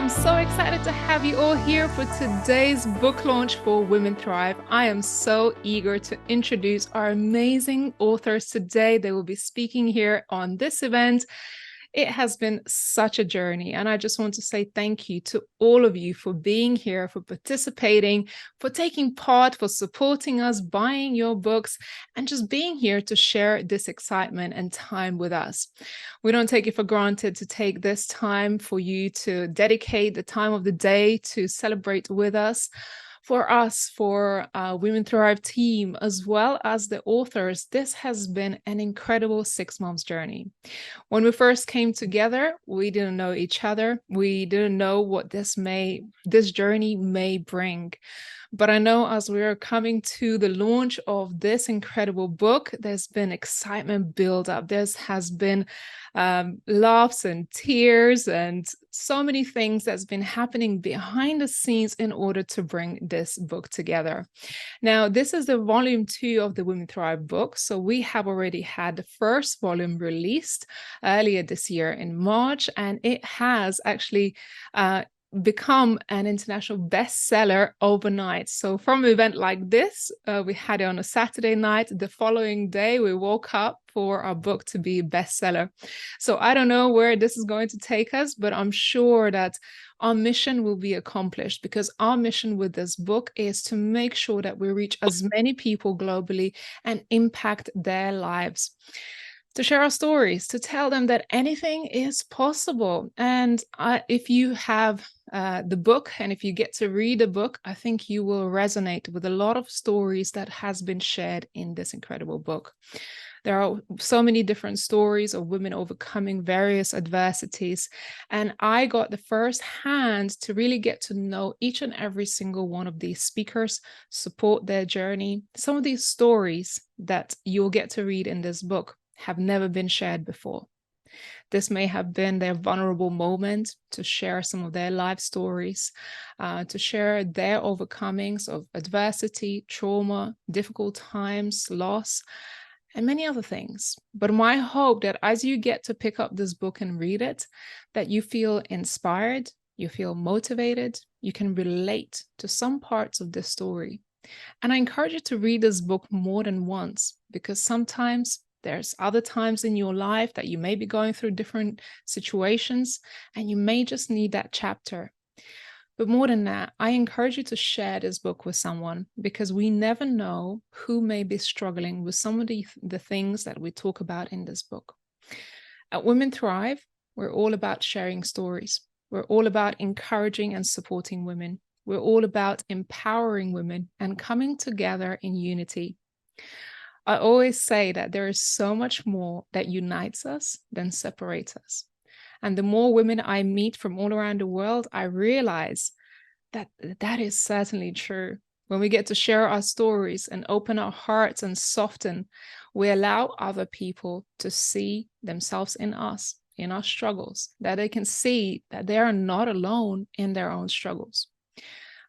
I'm so excited to have you all here for today's book launch for Women Thrive. I am so eager to introduce our amazing authors today. They will be speaking here on this event. It has been such a journey, and I just want to say thank you to all of you for being here, for participating, for taking part, for supporting us, buying your books, and just being here to share this excitement and time with us. We don't take it for granted to take this time for you to dedicate the time of the day to celebrate with us. For us, for Women Thrive team, as well as the authors, this has been an incredible 6 months journey. When we first came together, we didn't know each other. We didn't know what this journey may bring. But I know as we are coming to the launch of this incredible book, there's been excitement build up. There has been laughs and tears and so many things that's been happening behind the scenes in order to bring this book together. Now, this is the volume 2 of the Women Thrive book. So we have already had the first volume released earlier this year in March, and it has actually become an international bestseller overnight. So from an event like this, we had it on a Saturday night. The following day, we woke up for our book to be a bestseller. So I don't know where this is going to take us, but I'm sure that our mission will be accomplished, because our mission with this book is to make sure that we reach as many people globally and impact their lives, to share our stories, to tell them that anything is possible. And if you have the book, and if you get to read the book, I think you will resonate with a lot of stories that has been shared in this incredible book. There are so many different stories of women overcoming various adversities. And I got the first hand to really get to know each and every single one of these speakers, support their journey. Some of these stories that you'll get to read in this book have never been shared before. This may have been their vulnerable moment to share some of their life stories, to share their overcomings of adversity, trauma, difficult times, loss, and many other things. But my hope that as you get to pick up this book and read it, that you feel inspired, you feel motivated, you can relate to some parts of this story. And I encourage you to read this book more than once, because sometimes there's other times in your life that you may be going through different situations and you may just need that chapter. But more than that, I encourage you to share this book with someone, because we never know who may be struggling with some of the things that we talk about in this book. At Women Thrive, we're all about sharing stories. We're all about encouraging and supporting women. We're all about empowering women and coming together in unity. I always say that there is so much more that unites us than separates us. And the more women I meet from all around the world, I realize that that is certainly true. When we get to share our stories and open our hearts and soften, we allow other people to see themselves in us, in our struggles, that they can see that they are not alone in their own struggles.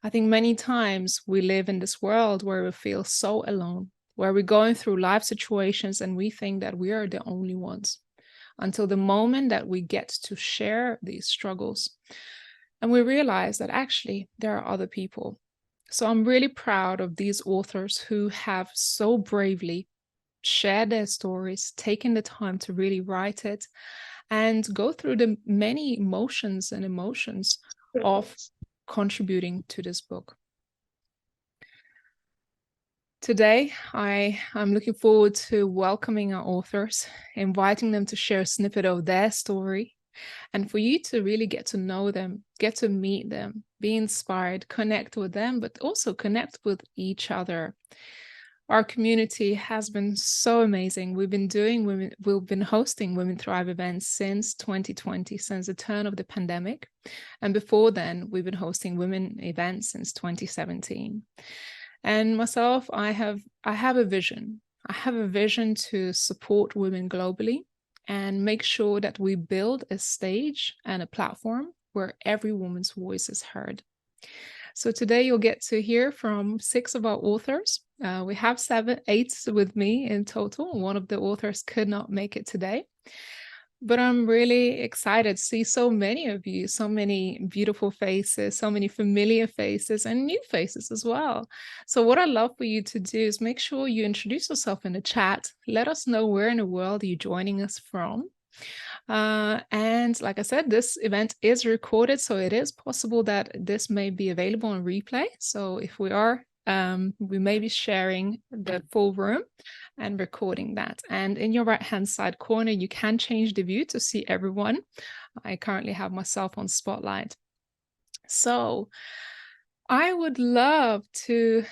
I think many times we live in this world where we feel so alone, where we're going through life situations and we think that we are the only ones, until the moment that we get to share these struggles and we realize that actually there are other people. So I'm really proud of these authors who have so bravely shared their stories, taken the time to really write it, and go through the many emotions of contributing to this book. Today, I'm looking forward to welcoming our authors, inviting them to share a snippet of their story, and for you to really get to know them, get to meet them, be inspired, connect with them, but also connect with each other. Our community has been so amazing. We've been hosting Women Thrive events since 2020, since the turn of the pandemic. And before then, we've been hosting women events since 2017. And myself, I have a vision. I have a vision to support women globally and make sure that we build a stage and a platform where every woman's voice is heard. So today you'll get to hear from 6 of our authors. We have 8 with me in total. One of the authors could not make it today. But I'm really excited to see so many of you, so many beautiful faces, so many familiar faces, and new faces as well. So, what I'd love for you to do is make sure you introduce yourself in the chat. Let us know where in the world you're joining us from. And like I said, this event is recorded, so it is possible that this may be available on replay. So, if we are, we may be sharing the full room and recording that. And in your right-hand side corner, you can change the view to see everyone. I currently have myself on Spotlight. So I would love to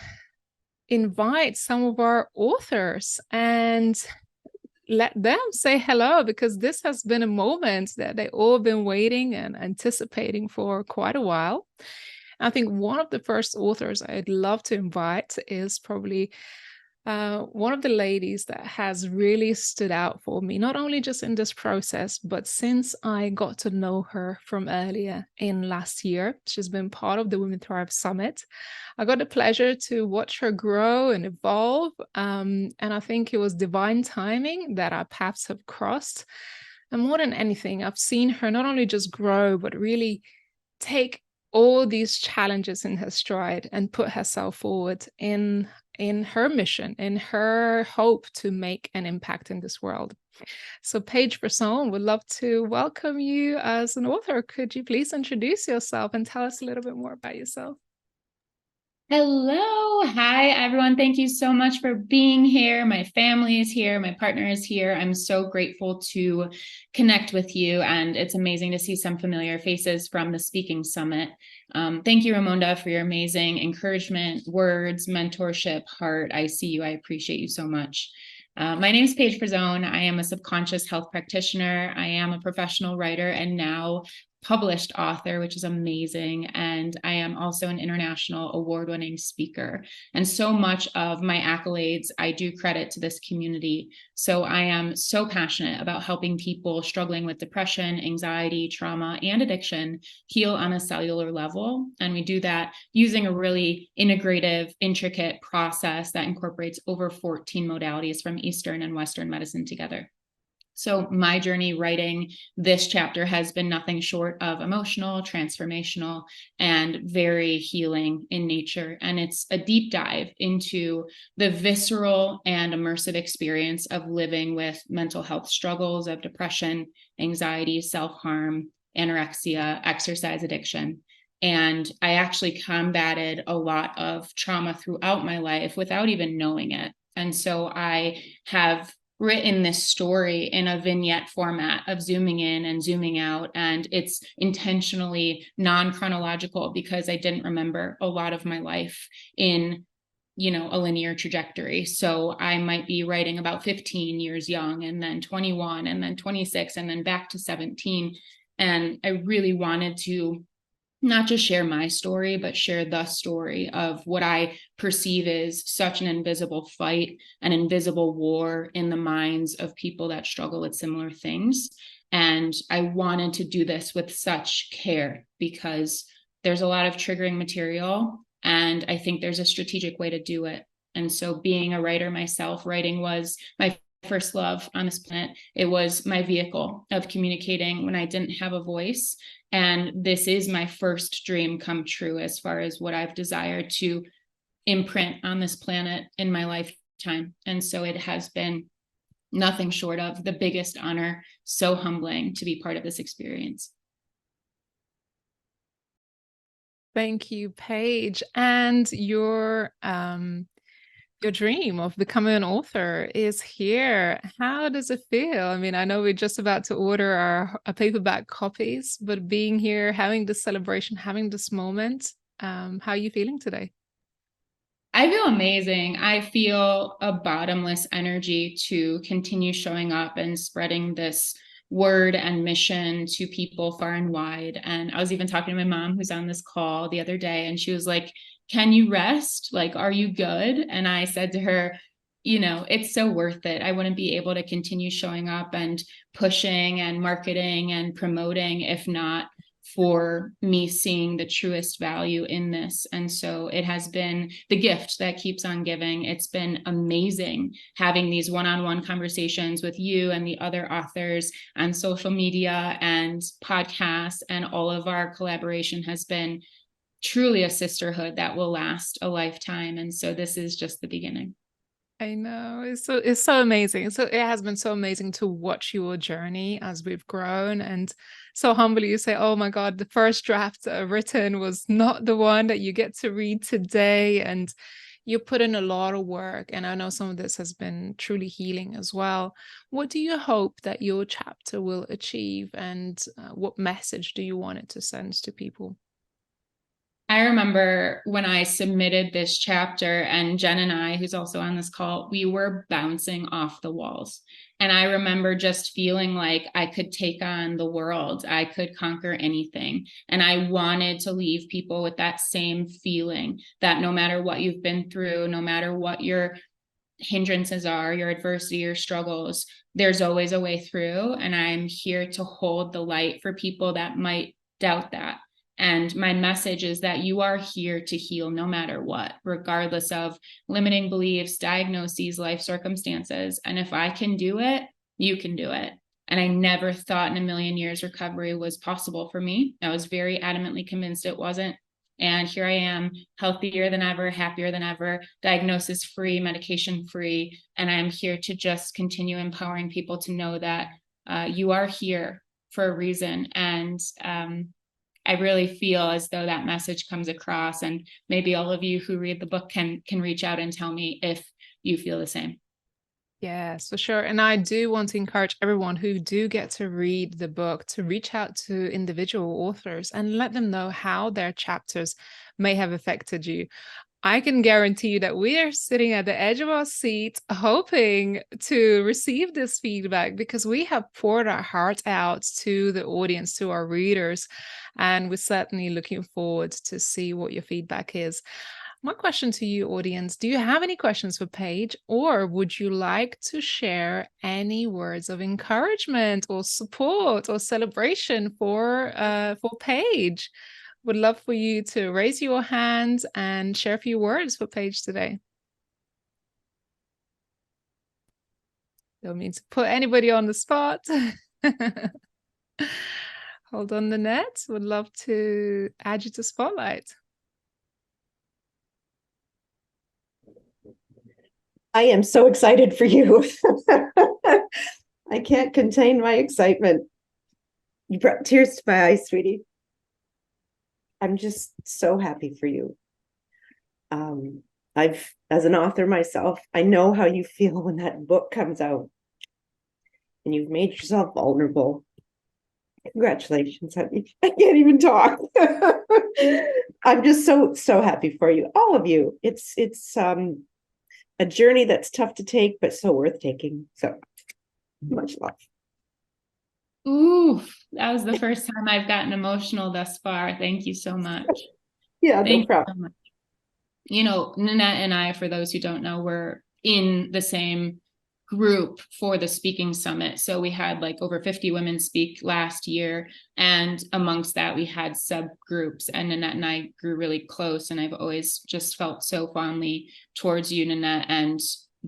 invite some of our authors and let them say hello, because this has been a moment that they all been waiting and anticipating for quite a while. I think one of the first authors I'd love to invite is probably one of the ladies that has really stood out for me, not only just in this process, but since I got to know her from earlier in last year. She's been part of the Women Thrive Summit. I got the pleasure to watch her grow and evolve. And I think it was divine timing that our paths have crossed. And more than anything, I've seen her not only just grow, but really take all these challenges in her stride and put herself forward in her mission, in her hope to make an impact in this world. So Paige Brisson, would love to welcome you as an author. Could you please introduce yourself and tell us a little bit more about yourself? Hello. Hi, everyone. Thank you so much for being here. My family is here. My partner is here. I'm so grateful to connect with you. And it's amazing to see some familiar faces from the Speaking Summit. Thank you, Ramonda, for your amazing encouragement, words, mentorship, heart. I see you. I appreciate you so much. My name is Paige Brisson. I am a subconscious health practitioner. I am a professional writer and now published author, which is amazing. And I am also an international award-winning speaker. And so much of my accolades, I do credit to this community. So I am so passionate about helping people struggling with depression, anxiety, trauma, and addiction heal on a cellular level. And we do that using a really integrative, intricate process that incorporates over 14 modalities from Eastern and Western medicine together. So my journey writing this chapter has been nothing short of emotional, transformational, and very healing in nature. And it's a deep dive into the visceral and immersive experience of living with mental health struggles of depression, anxiety, self-harm, anorexia, exercise addiction. And I actually combated a lot of trauma throughout my life without even knowing it. And so I have written this story in a vignette format of zooming in and zooming out. And it's intentionally non-chronological because I didn't remember a lot of my life in, a linear trajectory. So I might be writing about 15 years young, and then 21, and then 26, and then back to 17. And I really wanted to not just share my story, but share the story of what I perceive is such an invisible fight, an invisible war in the minds of people that struggle with similar things. And I wanted to do this with such care because there's a lot of triggering material, and I think there's a strategic way to do it. And so being a writer myself, writing was my first love on this planet. It was my vehicle of communicating when I didn't have a voice. And this is my first dream come true as far as what I've desired to imprint on this planet in my lifetime. And so it has been nothing short of the biggest honor, so humbling to be part of this experience. Thank you, Paige. And your dream of becoming an author is here. How does it feel? I mean, I know we're just about to order our paperback copies, but being here, having this celebration, having this moment, how are you feeling today? I feel amazing. I feel a bottomless energy to continue showing up and spreading this word and mission to people far and wide. And I was even talking to my mom, who's on this call the other day, and she was like, "Can you rest? Like, are you good?" And I said to her, it's so worth it. I wouldn't be able to continue showing up and pushing and marketing and promoting if not for me seeing the truest value in this. And so it has been the gift that keeps on giving. It's been amazing having these one-on-one conversations with you and the other authors on social media and podcasts, and all of our collaboration has been truly a sisterhood that will last a lifetime. And so this is just the beginning. I know, it's so amazing. So it has been so amazing to watch your journey as we've grown, and so humbly you say, "Oh my God, the first draft written was not the one that you get to read today," and you put in a lot of work. And I know some of this has been truly healing as well. What do you hope that your chapter will achieve, and what message do you want it to send to people? I remember when I submitted this chapter, and Jen and I, who's also on this call, we were bouncing off the walls. And I remember just feeling like I could take on the world. I could conquer anything. And I wanted to leave people with that same feeling that no matter what you've been through, no matter what your hindrances are, your adversity, your struggles, there's always a way through. And I'm here to hold the light for people that might doubt that. And my message is that you are here to heal no matter what, regardless of limiting beliefs, diagnoses, life circumstances. And if I can do it, you can do it. And I never thought in a million years recovery was possible for me. I was very adamantly convinced it wasn't. And here I am, healthier than ever, happier than ever, diagnosis free, medication free. And I'm here to just continue empowering people to know that you are here for a reason. And I really feel as though that message comes across, and maybe all of you who read the book can reach out and tell me if you feel the same. Yes, for sure. And I do want to encourage everyone who do get to read the book to reach out to individual authors and let them know how their chapters may have affected you. I can guarantee you that we are sitting at the edge of our seat hoping to receive this feedback, because we have poured our heart out to the audience, to our readers, and we're certainly looking forward to see what your feedback is. My question to you, audience, do you have any questions for Paige, or would you like to share any words of encouragement or support or celebration for Paige? Would love for you to raise your hand and share a few words for Paige today. Don't mean to put anybody on the spot. Hold on, Nanette. Would love to add you to Spotlight. I am so excited for you. I can't contain my excitement. You brought tears to my eyes, sweetie. I'm just so happy for you. As an author myself, I know how you feel when that book comes out and you've made yourself vulnerable. Congratulations, honey. I can't even talk. I'm just so happy for you, all of you. It's a journey that's tough to take, but so worth taking. So much love. Ooh, that was the first time I've gotten emotional thus far. Thank you so much. Yeah, Thank no problem. you so much. You know, Nanette and I, for those who don't know, were in the same group for the speaking summit. So we had like over 50 women speak last year. And amongst that, we had subgroups, and Nanette and I grew really close. And I've always just felt so fondly towards you, Nanette, and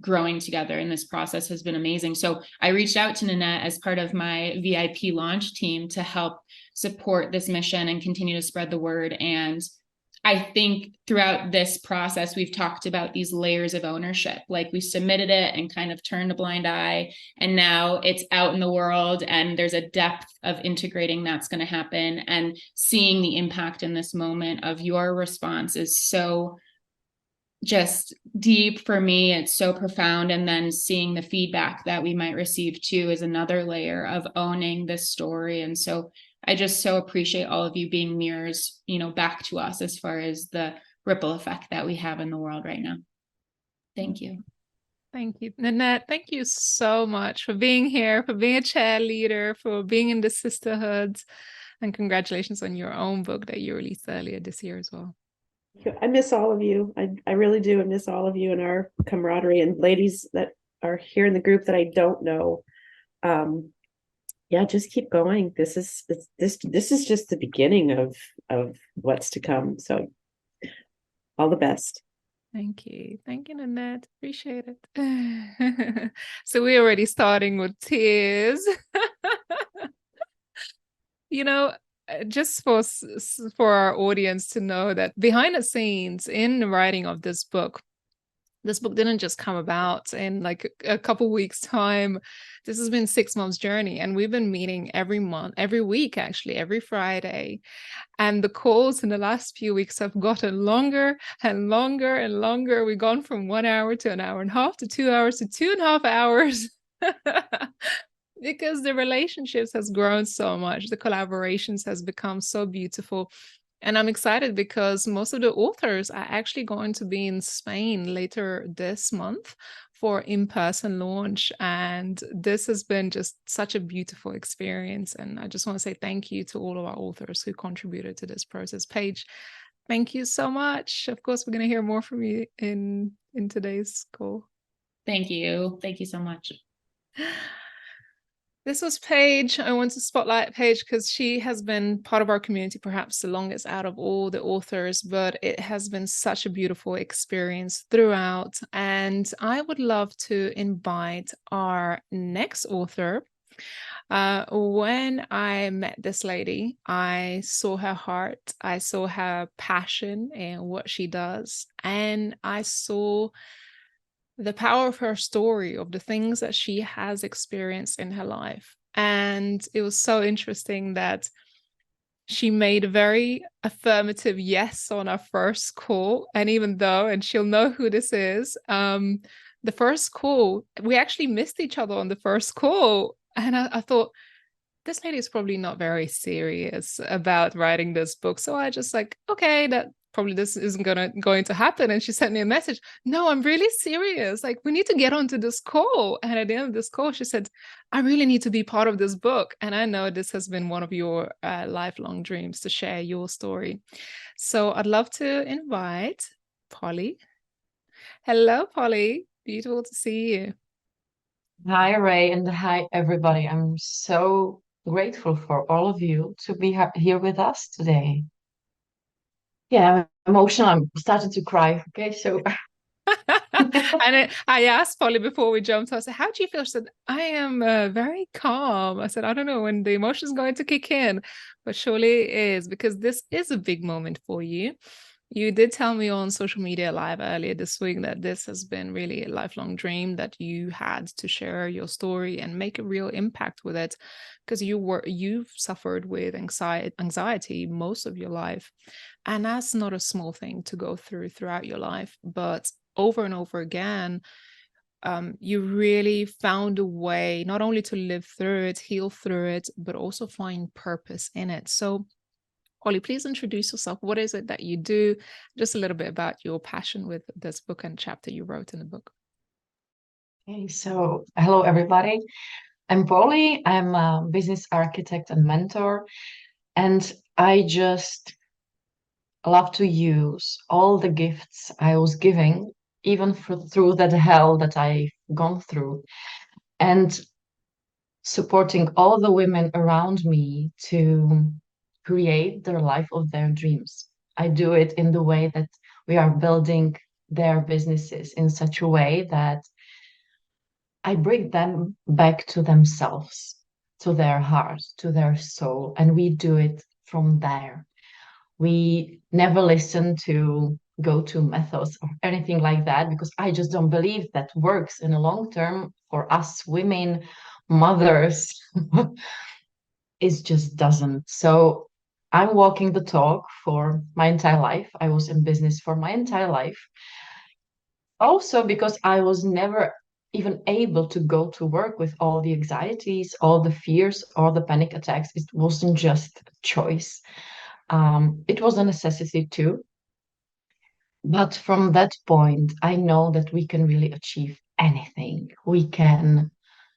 growing together in this process has been amazing. So I reached out to Nanette as part of my VIP launch team to help support this mission and continue to spread the word. And I think throughout this process, we've talked about these layers of ownership. Like we submitted it and kind of turned a blind eye, and now it's out in the world, and there's a depth of integrating that's going to happen. And seeing the impact in this moment of your response is so just deep for me. It's so profound. And then seeing the feedback that we might receive too is another layer of owning this story. And so I just so appreciate all of you being mirrors, you know, back to us as far as the ripple effect that we have in the world right now. Thank you. Thank you, Nanette. Thank you so much for being here, for being a cheerleader, for being in the sisterhood. And congratulations on your own book that you released earlier this year as well. I miss all of you. I really do. I miss all of you and our camaraderie, and ladies that are here in the group that I don't know. yeah, just keep going. This is just the beginning of what's to come. So all the best. Thank you. Thank you, Nanette. Appreciate it. So we're already starting with tears. You know, just for our audience to know that behind the scenes in the writing of this book didn't just come about in like a couple weeks time. This has been 6 months journey, and we've been meeting every month, every week, actually, every Friday. And the calls in the last few weeks have gotten longer and longer and longer. We've gone from 1 hour to an hour and a half to 2 hours to 2.5 hours. Because the relationships has grown so much, the collaborations has become so beautiful. And I'm excited because most of the authors are actually going to be in Spain later this month for in-person launch. And this has been just such a beautiful experience. And I just want to say thank you to all of our authors who contributed to this process. Paige, thank you so much. Of course, we're going to hear more from you in today's call. Thank you. Thank you so much. This was Paige. I want to spotlight Paige because she has been part of our community perhaps the longest out of all the authors, but it has been such a beautiful experience throughout. And I would love to invite our next author. When I met this lady, I saw her heart, I saw her passion and what she does, and I saw the power of her story, of the things that she has experienced in her life. And it was so interesting that she made a very affirmative yes on our first call. And even though, and she'll know who this is, the first call, we actually missed each other on the first call. And I thought, this lady is probably not very serious about writing this book. So I just like, okay, that probably this isn't going to happen. And she sent me a message. No, I'm really serious. Like, we need to get onto this call. And at the end of this call, she said, I really need to be part of this book. And I know this has been one of your lifelong dreams to share your story. So I'd love to invite Polly. Hello, Polly. Beautiful to see you. Hi, Ray, and hi, everybody. I'm so grateful for all of you to be here with us today. Yeah, I'm emotional. I'm starting to cry. Okay, so And I asked Polly before we jumped. I said, "How do you feel?" She said, "I am very calm." I said, "I don't know when the emotion is going to kick in, but surely it is, because this is a big moment for you." You did tell me on social media live earlier this week that this has been really a lifelong dream, that you had to share your story and make a real impact with it, because you've suffered with anxiety most of your life. And that's not a small thing to go throughout your life, but over and over again, you really found a way not only to live through it, heal through it, but also find purpose in it. So Polly, please introduce yourself. What is it that you do? Just a little bit about your passion with this book and chapter you wrote in the book. okay, so hello, everybody. I'm Polly. I'm a business architect and mentor, and I just love to use all the gifts I was giving, even through that hell that I've gone through, and supporting all the women around me to create the life of their dreams. I do it in the way that we are building their businesses in such a way that I bring them back to themselves, to their heart, to their soul, and we do it from there. We never listen to go-to methods or anything like that, because I just don't believe that works in the long term for us women, mothers. It just doesn't. So I'm walking the talk for my entire life. I was in business for my entire life. Also because I was never even able to go to work with all the anxieties, all the fears, all the panic attacks. It wasn't just a choice. It was a necessity too. But from that point, I know that we can really achieve anything. We can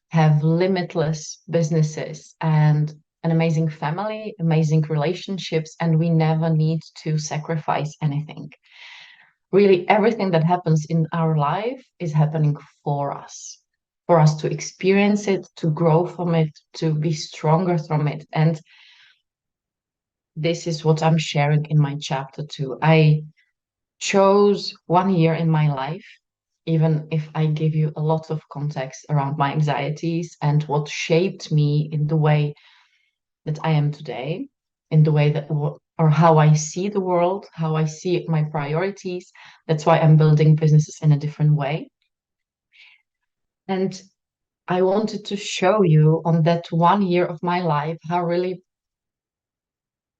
have limitless businesses and an amazing family, amazing relationships, and we never need to sacrifice anything. Really, everything that happens in our life is happening for us. for us to experience it, to grow from it, to be stronger from it. And this is what I'm sharing in my chapter too. I chose 1 year in my life, even if I give you a lot of context around my anxieties and what shaped me in the way that I am today, in the way that, or how I see the world, how I see my priorities. That's why I'm building businesses in a different way. And I wanted to show you on that 1 year of my life how really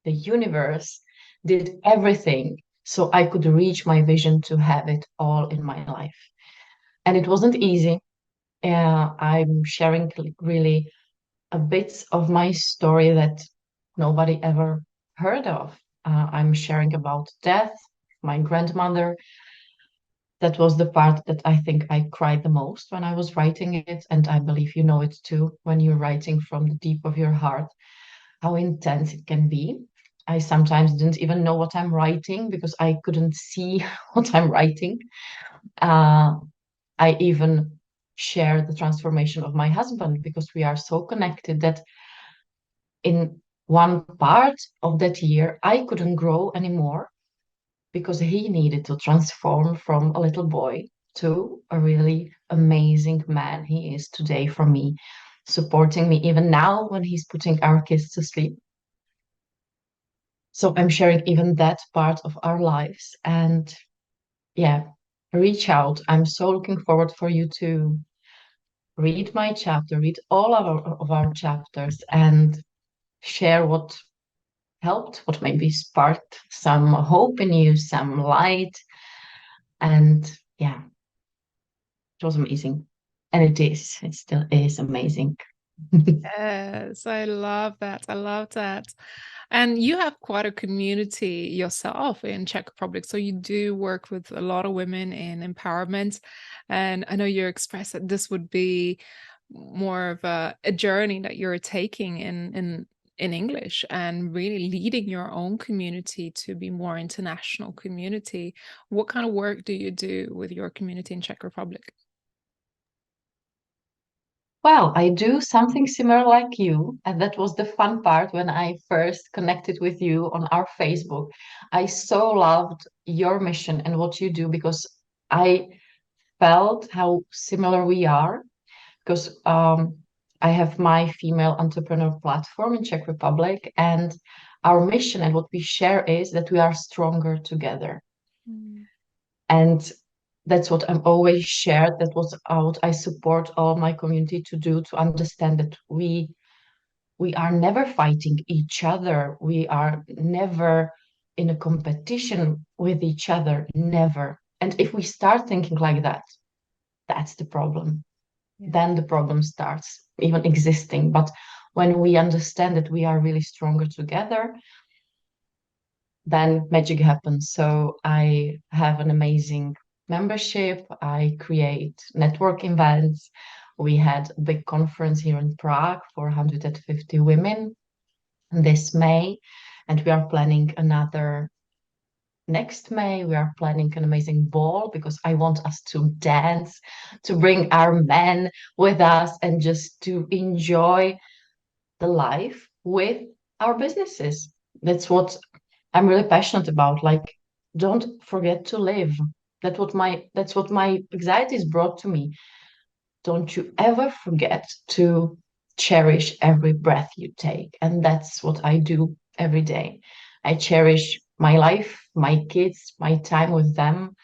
the universe did everything so I could reach my vision to have it all in my life. And it wasn't easy. I'm sharing really a bit of my story that nobody ever heard of. I'm sharing about death, my grandmother. That was the part that I think I cried the most when I was writing it. And I believe you know it too, when you're writing from the deep of your heart, how intense it can be. I sometimes didn't even know what I'm writing because I couldn't see what I'm writing. Uh, I even share the transformation of my husband because we are so connected that in one part of that year, I couldn't grow anymore because he needed to transform from a little boy to a really amazing man he is today for me, supporting me even now when he's putting our kids to sleep. So I'm sharing even that part of our lives. And yeah, reach out. I'm so looking forward for you to read my chapter, read all of our chapters, and share what helped, what maybe sparked some hope in you, some light. And yeah, it was amazing. And it still is amazing. Yes, I love that. I love that. And you have quite a community yourself in Czech Republic. So you do work with a lot of women in empowerment. And I know you expressed that this would be more of a journey that you're taking in English and really leading your own community to be more international community. What kind of work do you do with your community in Czech Republic? Well, I do something similar like you, and that was the fun part when I first connected with you on our Facebook. I so loved your mission and what you do because I felt how similar we are. Because I have my female entrepreneur platform in Czech Republic, and our mission and what we share is that we are stronger together. Mm. And that's what I'm always shared. That was what I support all my community to do, to understand that we are never fighting each other. We are never in a competition with each other, never. And if we start thinking like that, that's the problem. Yeah. Then the problem starts even existing. But when we understand that we are really stronger together, then magic happens. So I have an amazing membership. I create network events. We had a big conference here in Prague for 150 women this May, and we are planning another next May. We are planning an amazing ball because I want us to dance, to bring our men with us, and just to enjoy the life with our businesses. That's what I'm really passionate about. Like, don't forget to live. That's what my anxieties brought to me. Don't you ever forget to cherish every breath you take. And that's what I do every day. I cherish my life, my kids, my time with them,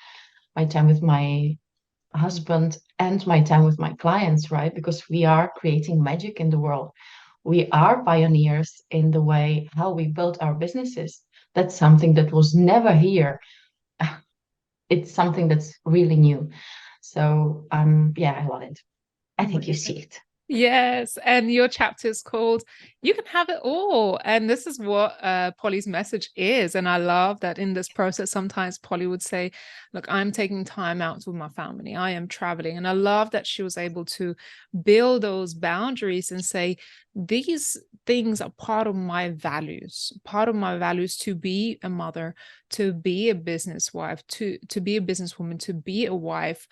my time with my husband, and my time with my clients, right? Because we are creating magic in the world. We are pioneers in the way how we build our businesses. That's something that was never here. It's something that's really new. So yeah, I love it. I think you see Amazing. it. Yes, and your chapter is called You Can Have It All. And this is what Polly's message is. And I love that in this process, sometimes Polly would say, look, I'm taking time out with my family. I am traveling. And I love that she was able to build those boundaries and say, these things are part of my values to be a mother, to be a business wife, to be a businesswoman, to be a wife.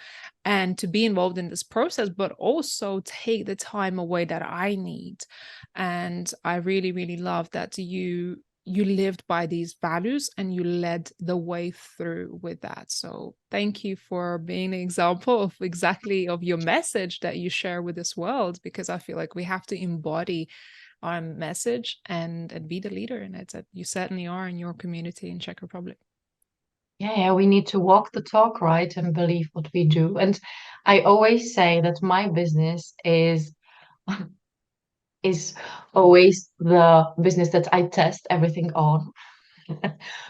and to be involved in this process, but also take the time away that I need. And I really, really love that you lived by these values and you led the way through with that. So thank you for being an example of exactly of your message that you share with this world, because I feel like we have to embody our message and be the leader in it. That you certainly are in your community in Czech Republic. Yeah, we need to walk the talk, right, and believe what we do. And I always say that my business is always the business that I test everything on.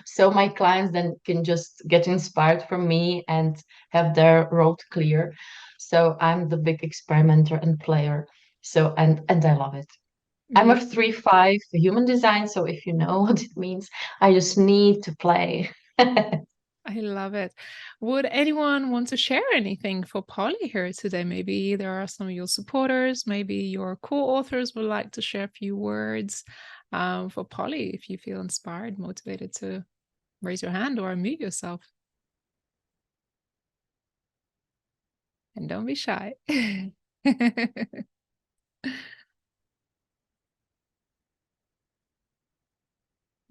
So my clients then can just get inspired from me and have their road clear. So I'm the big experimenter and player. So and I love it. I'm a 3-5 human design, so if you know what it means, I just need to play. I love it. Would anyone want to share anything for Polly here today? Maybe there are some of your supporters, maybe your co-authors would like to share a few words for Polly if you feel inspired, motivated to raise your hand or unmute yourself. And don't be shy.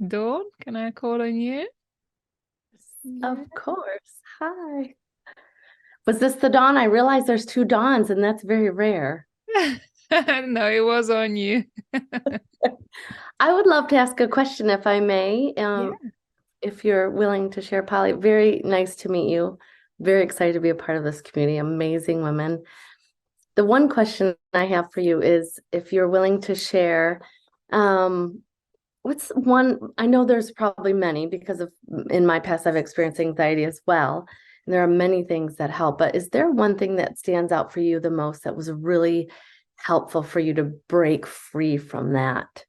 Dawn, can I call on you? Of course. Hi. Was this the Dawn? I realize there's two Dawns, and that's very rare. No, it was on you. I would love to ask a question if I may. Yeah. If you're willing to share, Polly. Very nice to meet you. Very excited to be a part of this community. Amazing women. The one question I have for you is if you're willing to share, what's one, I know there's probably many because of in my past I've experienced anxiety as well. And there are many things that help, but is there one thing that stands out for you the most that was really helpful for you to break free from that?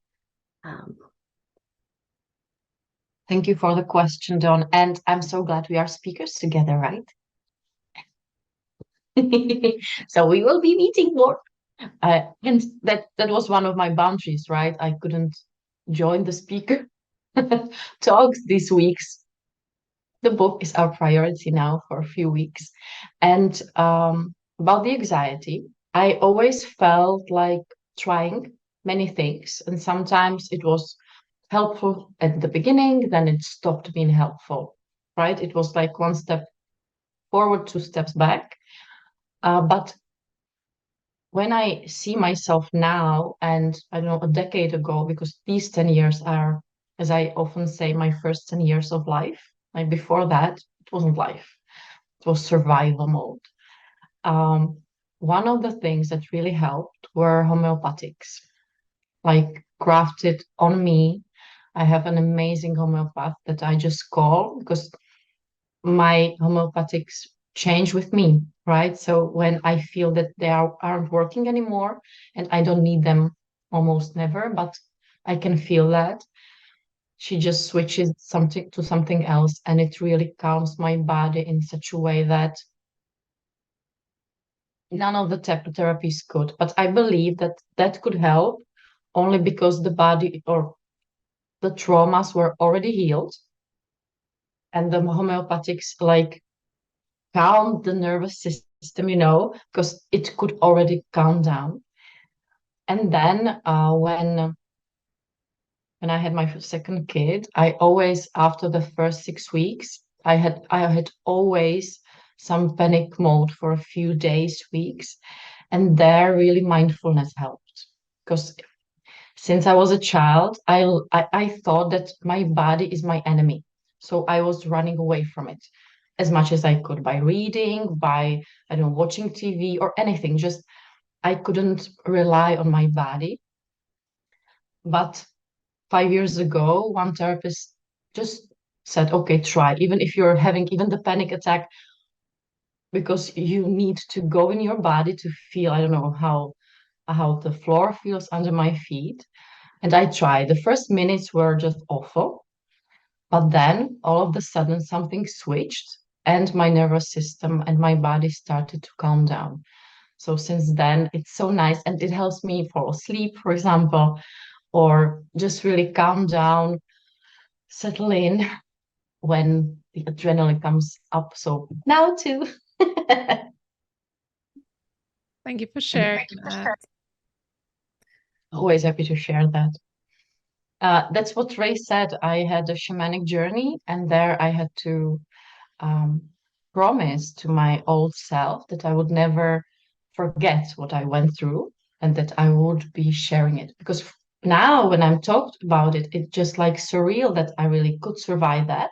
Thank you for the question, Dawn. And I'm so glad we are speakers together, right? So we will be meeting more. And that was one of my boundaries, right? I couldn't join the speaker talks these weeks. The book is our priority now for a few weeks. And about the anxiety, I always felt like trying many things. And sometimes it was helpful at the beginning, then it stopped being helpful, right? It was like one step forward, two steps back. But when I see myself now, and I don't know, a decade ago, because these 10 years are, as I often say, my first 10 years of life. Like before that, it wasn't life, it was survival mode. One of the things that really helped were homeopathics, like grafted on me. I have an amazing homeopath that I just call because my homeopathics change with me, right? So when I feel that they aren't working anymore and I don't need them almost never, but I can feel that she just switches something to something else and it really calms my body in such a way that none of the therapies could. But I believe that that could help only because the body or the traumas were already healed and the homeopathics like calm the nervous system, because it could already calm down. And then when I had my second kid, I always, after the first 6 weeks, I had always some panic mode for a few days, weeks, and there really mindfulness helped because since I was a child, I thought that my body is my enemy, so I was running away from it as much as I could by reading, by I don't know, watching TV or anything. Just I couldn't rely on my body. But 5 years ago, one therapist just said, okay, try, even if you're having even the panic attack, because you need to go in your body to feel, I don't know, how the floor feels under my feet. And I tried. The first minutes were just awful. But then all of a sudden something switched and my nervous system and my body started to calm down. So since then, it's so nice and it helps me fall asleep, for example, or just really calm down, settle in when the adrenaline comes up. So now too. Thank you for And sharing that. always happy to share that. That's what Ray said. I had a shamanic journey, and there I had to promise to my old self that I would never forget what I went through and that I would be sharing it. Because now, when I'm talked about it, it's just like surreal that I really could survive that.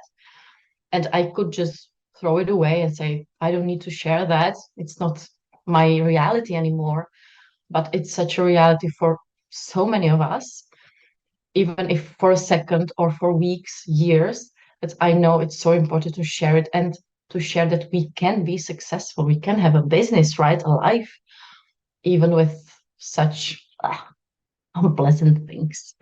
And I could just throw it away and say, I don't need to share that. It's not my reality anymore. But it's such a reality for so many of us, even if for a second or for weeks, years, that I know it's so important to share it and to share that we can be successful. We can have a business, right? A life, even with such unpleasant things.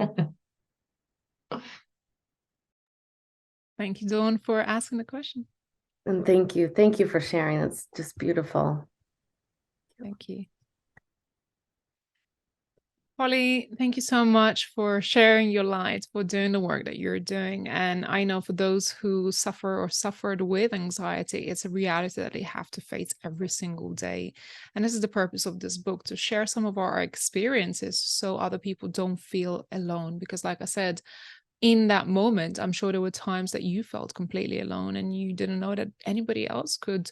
Thank you, Dawn, for asking the question. And thank you. Thank you for sharing. It's just beautiful. Thank you. Polly, thank you so much for sharing your light, for doing the work that you're doing. And I know for those who suffer or suffered with anxiety, it's a reality that they have to face every single day. And this is the purpose of this book, to share some of our experiences so other people don't feel alone. Because like I said, in that moment, I'm sure there were times that you felt completely alone and you didn't know that anybody else could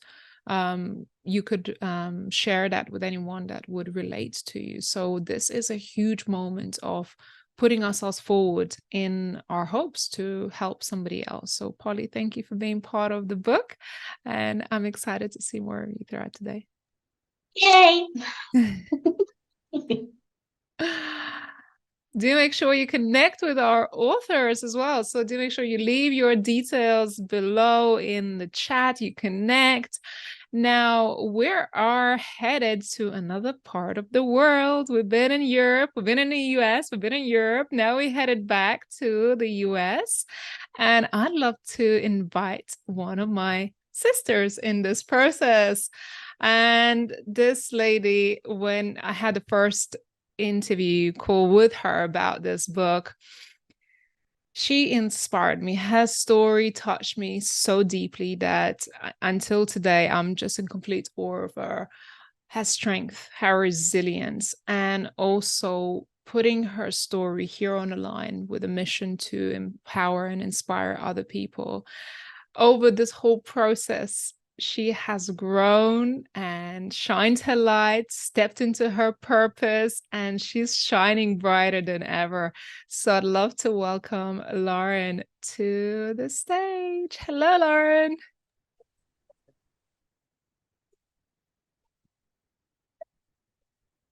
share that with anyone that would relate to you. So this is a huge moment of putting ourselves forward in our hopes to help somebody else. So Polly, thank you for being part of the book, and I'm excited to see more of you throughout today. Yay! Do make sure you connect with our authors as well. So do make sure you leave your details below in the chat. You connect. Now we are headed to another part of the world. We've been in Europe, we've been in the US, we've been in Europe. Now we headed back to the US. And I'd love to invite one of my sisters in this process. And this lady, when I had the first interview call with her about this book, she inspired me. Her story touched me so deeply that until today, I'm just in complete awe of her. Her strength, her resilience, and also putting her story here on the line with a mission to empower and inspire other people. Over this whole process, she has grown and shined her light, stepped into her purpose, and she's shining brighter than ever. So I'd love to welcome Lauren to the stage. Hello, Lauren.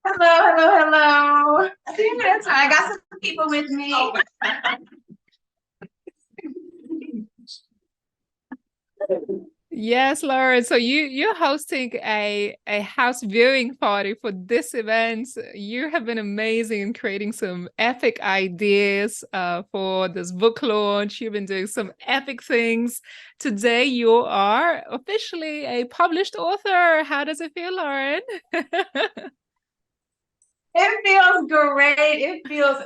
Hello. I got some people with me. Yes, Lauren. So you're hosting a house viewing party for this event. You have been amazing in creating some epic ideas for this book launch. You've been doing some epic things. Today you are officially a published author. How does it feel, Lauren? It feels great. It feels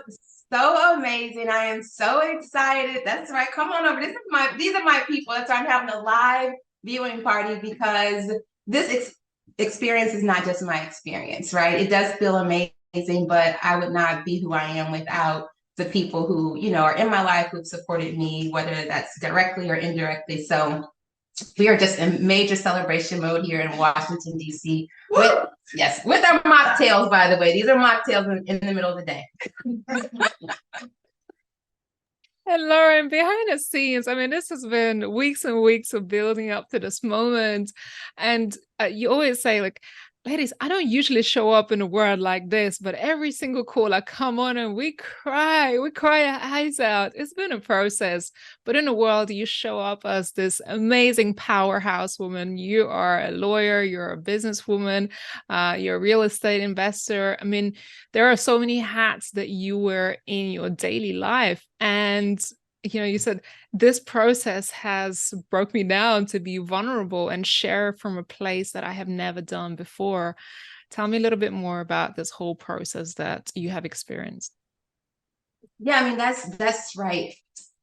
so amazing. I am so excited. That's right. Come on over. These are my people. That's why I'm having a live viewing party, because this experience is not just my experience, right? It does feel amazing, but I would not be who I am without the people who, are in my life, who've supported me, whether that's directly or indirectly. So we are just in major celebration mode here in Washington, D.C. with our mocktails, by the way. These are mocktails in the middle of the day. And Lauren, behind the scenes, I mean, this has been weeks and weeks of building up to this moment. And you always say, like, ladies, I don't usually show up in a world like this, but every single call I come on and we cry our eyes out. It's been a process, but in the world, you show up as this amazing powerhouse woman. You are a lawyer, you're a businesswoman, you're a real estate investor. I mean, there are so many hats that you wear in your daily life. And you said this process has broke me down to be vulnerable and share from a place that I have never done before. Tell me a little bit more about this whole process that you have experienced. Yeah, I mean, that's right.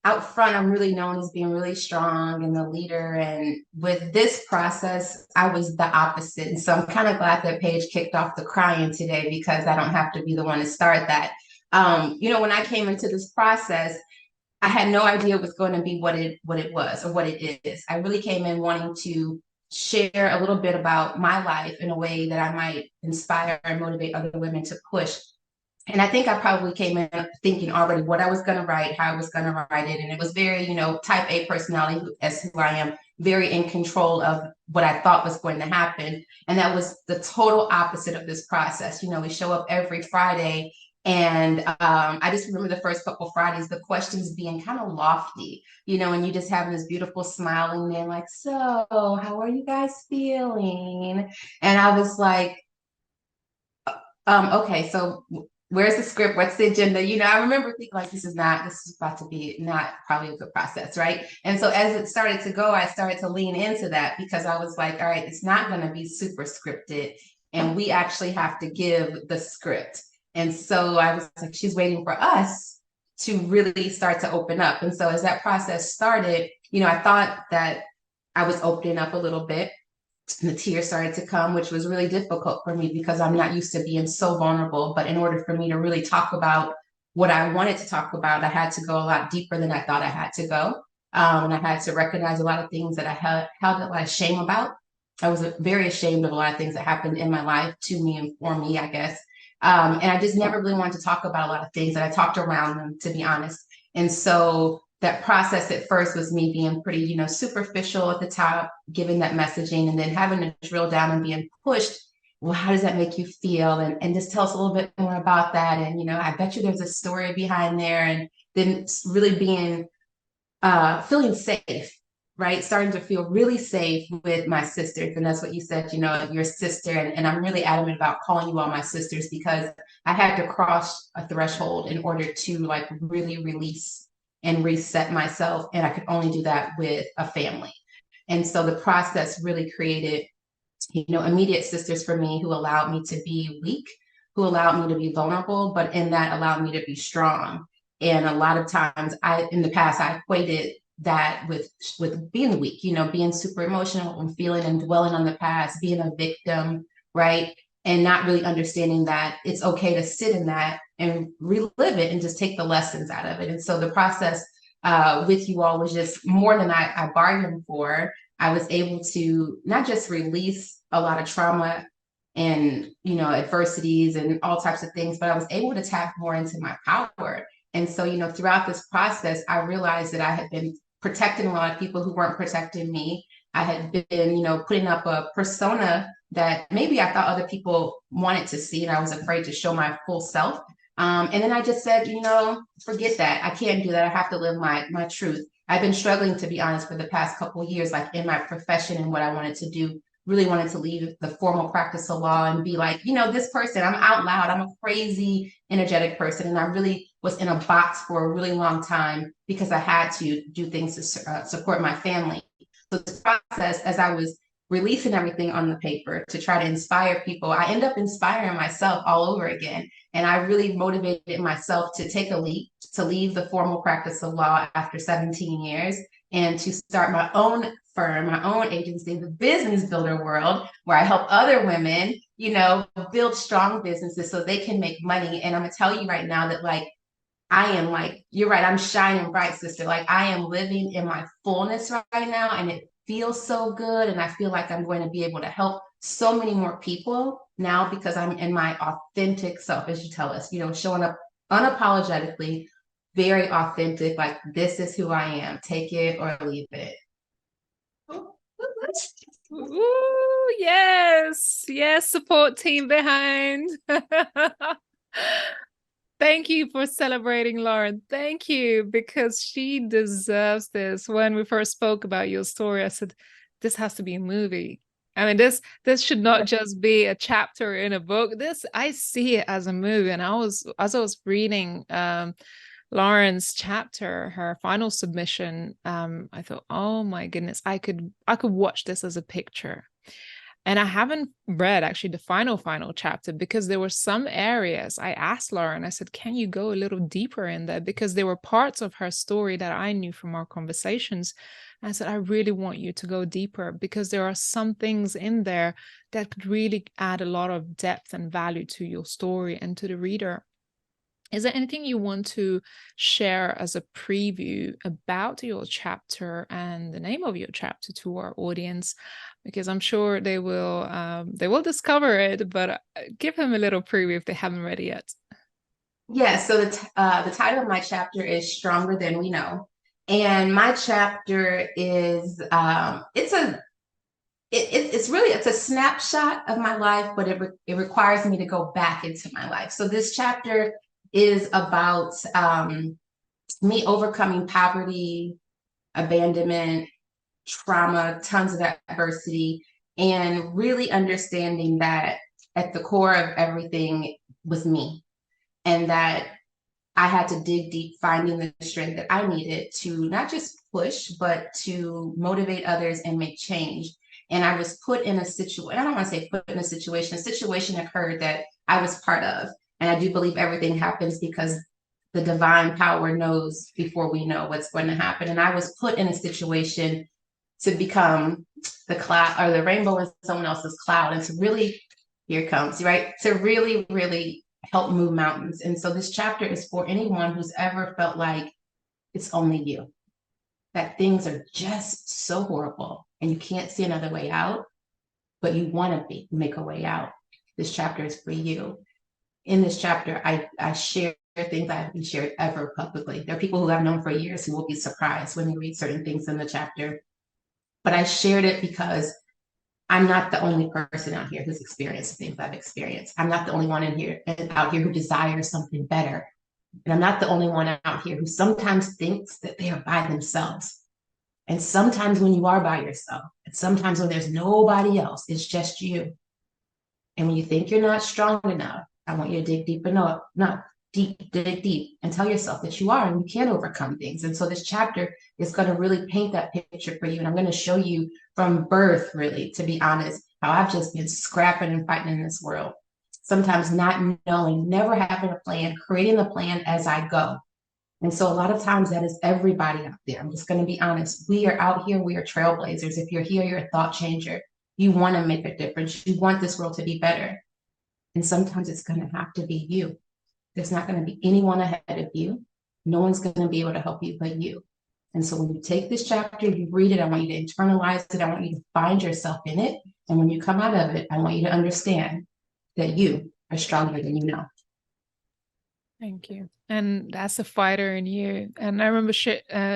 out front, I'm really known as being really strong and the leader. And with this process, I was the opposite. And so I'm kind of glad that Paige kicked off the crying today, because I don't have to be the one to start that. When I came into this process, I had no idea it was going to be what it was or what it is. I really came in wanting to share a little bit about my life in a way that I might inspire and motivate other women to push. And I think I probably came in thinking already what I was going to write, how I was going to write it. And it was very, type A personality as who I am, very in control of what I thought was going to happen. And that was the total opposite of this process. We show up every Friday. And I just remember the first couple of Fridays, the questions being kind of lofty, and you just having this beautiful smiling man like, so how are you guys feeling? And I was like, okay, so where's the script? What's the agenda? I remember thinking like, this is about to be not probably a good process, right? And so as it started to go, I started to lean into that, because I was like, all right, it's not going to be super scripted, and we actually have to give the script. And so I was like, she's waiting for us to really start to open up. And so as that process started, I thought that I was opening up a little bit. And the tears started to come, which was really difficult for me, because I'm not used to being so vulnerable. But in order for me to really talk about what I wanted to talk about, I had to go a lot deeper than I thought I had to go. And I had to recognize a lot of things that I held a lot of shame about. I was very ashamed of a lot of things that happened in my life, to me and for me, I guess. And I just never really wanted to talk about a lot of things, that I talked around them, to be honest. And so that process at first was me being pretty, superficial at the top, giving that messaging, and then having to drill down and being pushed. Well, how does that make you feel? And just tell us a little bit more about that. And, I bet you there's a story behind there. And then really being, feeling safe, right? Starting to feel really safe with my sisters. And that's what you said, your sister. And I'm really adamant about calling you all my sisters, because I had to cross a threshold in order to like really release and reset myself. And I could only do that with a family. And so the process really created, immediate sisters for me, who allowed me to be weak, who allowed me to be vulnerable, but in that allowed me to be strong. And a lot of times in the past, I equated that with being weak, being super emotional and feeling and dwelling on the past, being a victim, right? And not really understanding that it's okay to sit in that and relive it and just take the lessons out of it. And so the process with you all was just more than I bargained for. I was able to not just release a lot of trauma and, adversities and all types of things, but I was able to tap more into my power. And so, throughout this process, I realized that I had been protecting a lot of people who weren't protecting me. I had been, putting up a persona that maybe I thought other people wanted to see, and I was afraid to show my full self. And then I just said, forget that. I can't do that. I have to live my truth. I've been struggling, to be honest, for the past couple of years, like in my profession and what I wanted to do. Really wanted to leave the formal practice of law and be like, this person, I'm out loud. I'm a crazy, energetic person. And I really was in a box for a really long time, because I had to do things to support my family. So this process, as I was releasing everything on the paper to try to inspire people, I end up inspiring myself all over again. And I really motivated myself to take a leap, to leave the formal practice of law after 17 years, and to start my own firm, my own agency, the Business Builder World, where I help other women, build strong businesses so they can make money. And I'm gonna tell you right now that I am you're right, I'm shining bright, sister. I am living in my fullness right now, and it feels so good. And I feel like I'm going to be able to help so many more people now, because I'm in my authentic self, as you tell us, showing up unapologetically, very authentic, like this is who I am, take it or leave it. Ooh, yes, support team behind. Thank you for celebrating Lauren. Thank you, because she deserves this. When we first spoke about your story, I said, this has to be a movie. I mean, this should not just be a chapter in a book. I see it as a movie. And as I was reading Lauren's chapter, her final submission, I thought, oh my goodness, I could watch this as a picture. And I haven't read actually the final chapter because there were some areas I asked Lauren, I said, can you go a little deeper in that? Because there were parts of her story that I knew from our conversations. And I said, I really want you to go deeper because there are some things in there that could really add a lot of depth and value to your story and to the reader. Is there anything you want to share as a preview about your chapter and the name of your chapter to our audience? Because I'm sure they will discover it, but give them a little preview if they haven't read it yet. Yeah, so the title of my chapter is Stronger Than We Know. And my chapter is it's a snapshot of my life, but it requires me to go back into my life. So this chapter is about me overcoming poverty, abandonment, trauma, tons of adversity, and really understanding that at the core of everything was me, and that I had to dig deep, finding the strength that I needed to not just push, but to motivate others and make change. And I was put in a situation, I don't want to say put in a situation occurred that I was part of. And I do believe everything happens because the divine power knows before we know what's going to happen. And I was put in a situation to become the cloud or the rainbow in someone else's cloud, and to really, here it comes, right? To really, really help move mountains. And so this chapter is for anyone who's ever felt like it's only you, that things are just so horrible and you can't see another way out, but you want to make a way out. This chapter is for you. In this chapter, I share things I haven't shared ever publicly. There are people who I've known for years who will be surprised when they read certain things in the chapter. But I shared it because I'm not the only person out here who's experienced the things I've experienced. I'm not the only one out here who desires something better. And I'm not the only one out here who sometimes thinks that they are by themselves. And sometimes when you are by yourself, and sometimes when there's nobody else, it's just you. And when you think you're not strong enough, I want you to dig deep enough, dig deep and tell yourself that you are and you can overcome things. And so this chapter is going to really paint that picture for you. And I'm going to show you from birth, really, to be honest, how I've just been scrapping and fighting in this world. Sometimes not knowing, never having a plan, creating the plan as I go. And so a lot of times that is everybody out there. I'm just going to be honest. We are out here. We are trailblazers. If you're here, you're a thought changer. You want to make a difference. You want this world to be better. And sometimes it's going to have to be you. There's not going to be anyone ahead of you. No one's going to be able to help you but you. And so when you take this chapter, you read it, I want you to internalize it. I want you to find yourself in it. And when you come out of it, I want you to understand that you are stronger than you know. Thank you. And that's a fighter in you. And I remember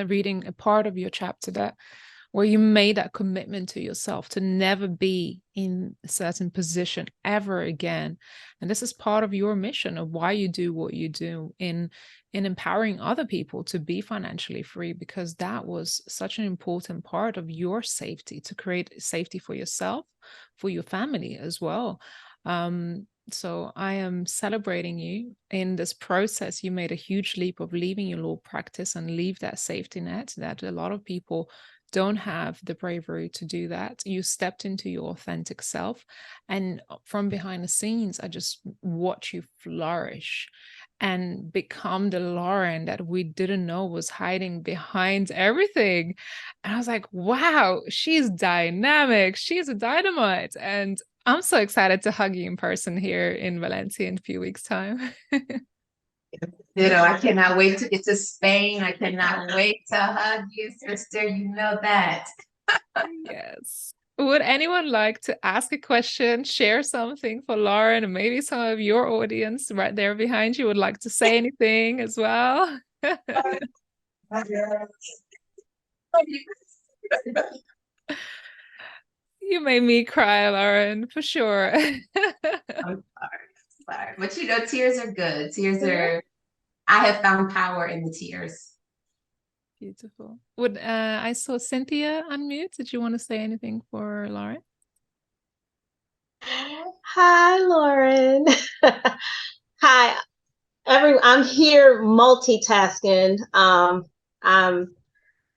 reading a part of your chapter that where you made that commitment to yourself to never be in a certain position ever again. And this is part of your mission of why you do what you do in empowering other people to be financially free, because that was such an important part of your safety, to create safety for yourself, for your family as well. So I am celebrating you in this process. You made a huge leap of leaving your law practice and leave that safety net that a lot of people don't have the bravery to do that. You stepped into your authentic self, and from behind the scenes, I just watch you flourish and become the Lauren that we didn't know was hiding behind everything. And I was like, wow, she's dynamic. She's a dynamite. And I'm so excited to hug you in person here in Valencia in a few weeks' time. I cannot wait to get to Spain. I cannot wait to hug you, sister. You know that. Yes. Would anyone like to ask a question, share something for Lauren, and maybe some of your audience right there behind you would like to say anything as well? You made me cry, Lauren, for sure. I'm sorry. But tears are good. I have found power in the tears. Beautiful. Would I saw Cynthia unmute. Did you want to say anything for Lauren? Hi, Lauren. Hi, everyone. I'm here multitasking. I'm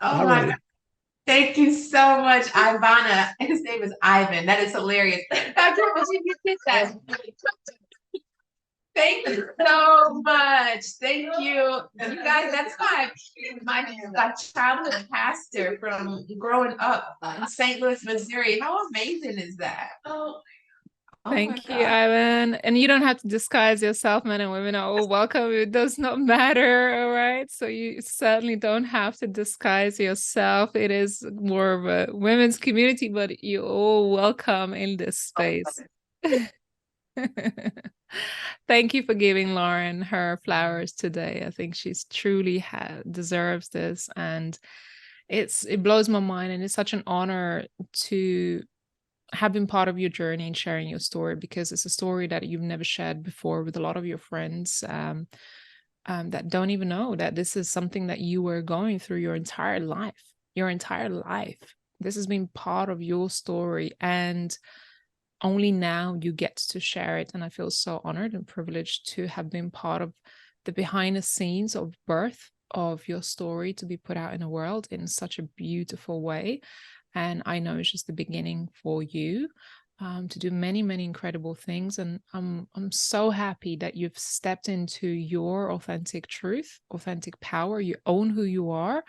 Oh All my righty. God. Thank you so much, Ivana. His name is Ivan. That is hilarious. I can't believe you did that. Thank you so much. Thank you. You guys, that's my childhood pastor from growing up in St. Louis, Missouri. How amazing is that? Oh my Thank you, God. Ivan. And you don't have to disguise yourself. Men and women are all welcome. It does not matter. All right. So you certainly don't have to disguise yourself. It is more of a women's community, but you're all welcome in this space. Thank you for giving Lauren her flowers today. I think she's truly deserves this. And it blows my mind. And it's such an honor to have been part of your journey and sharing your story, because it's a story that you've never shared before with a lot of your friends that don't even know that this is something that you were going through your entire life. This has been part of your story, and only now you get to share it. And I feel so honored and privileged to have been part of the behind the scenes of birth of your story to be put out in the world in such a beautiful way. And I know it's just the beginning for you to do many, many incredible things. And I'm so happy that you've stepped into your authentic truth, authentic power. You own who you are.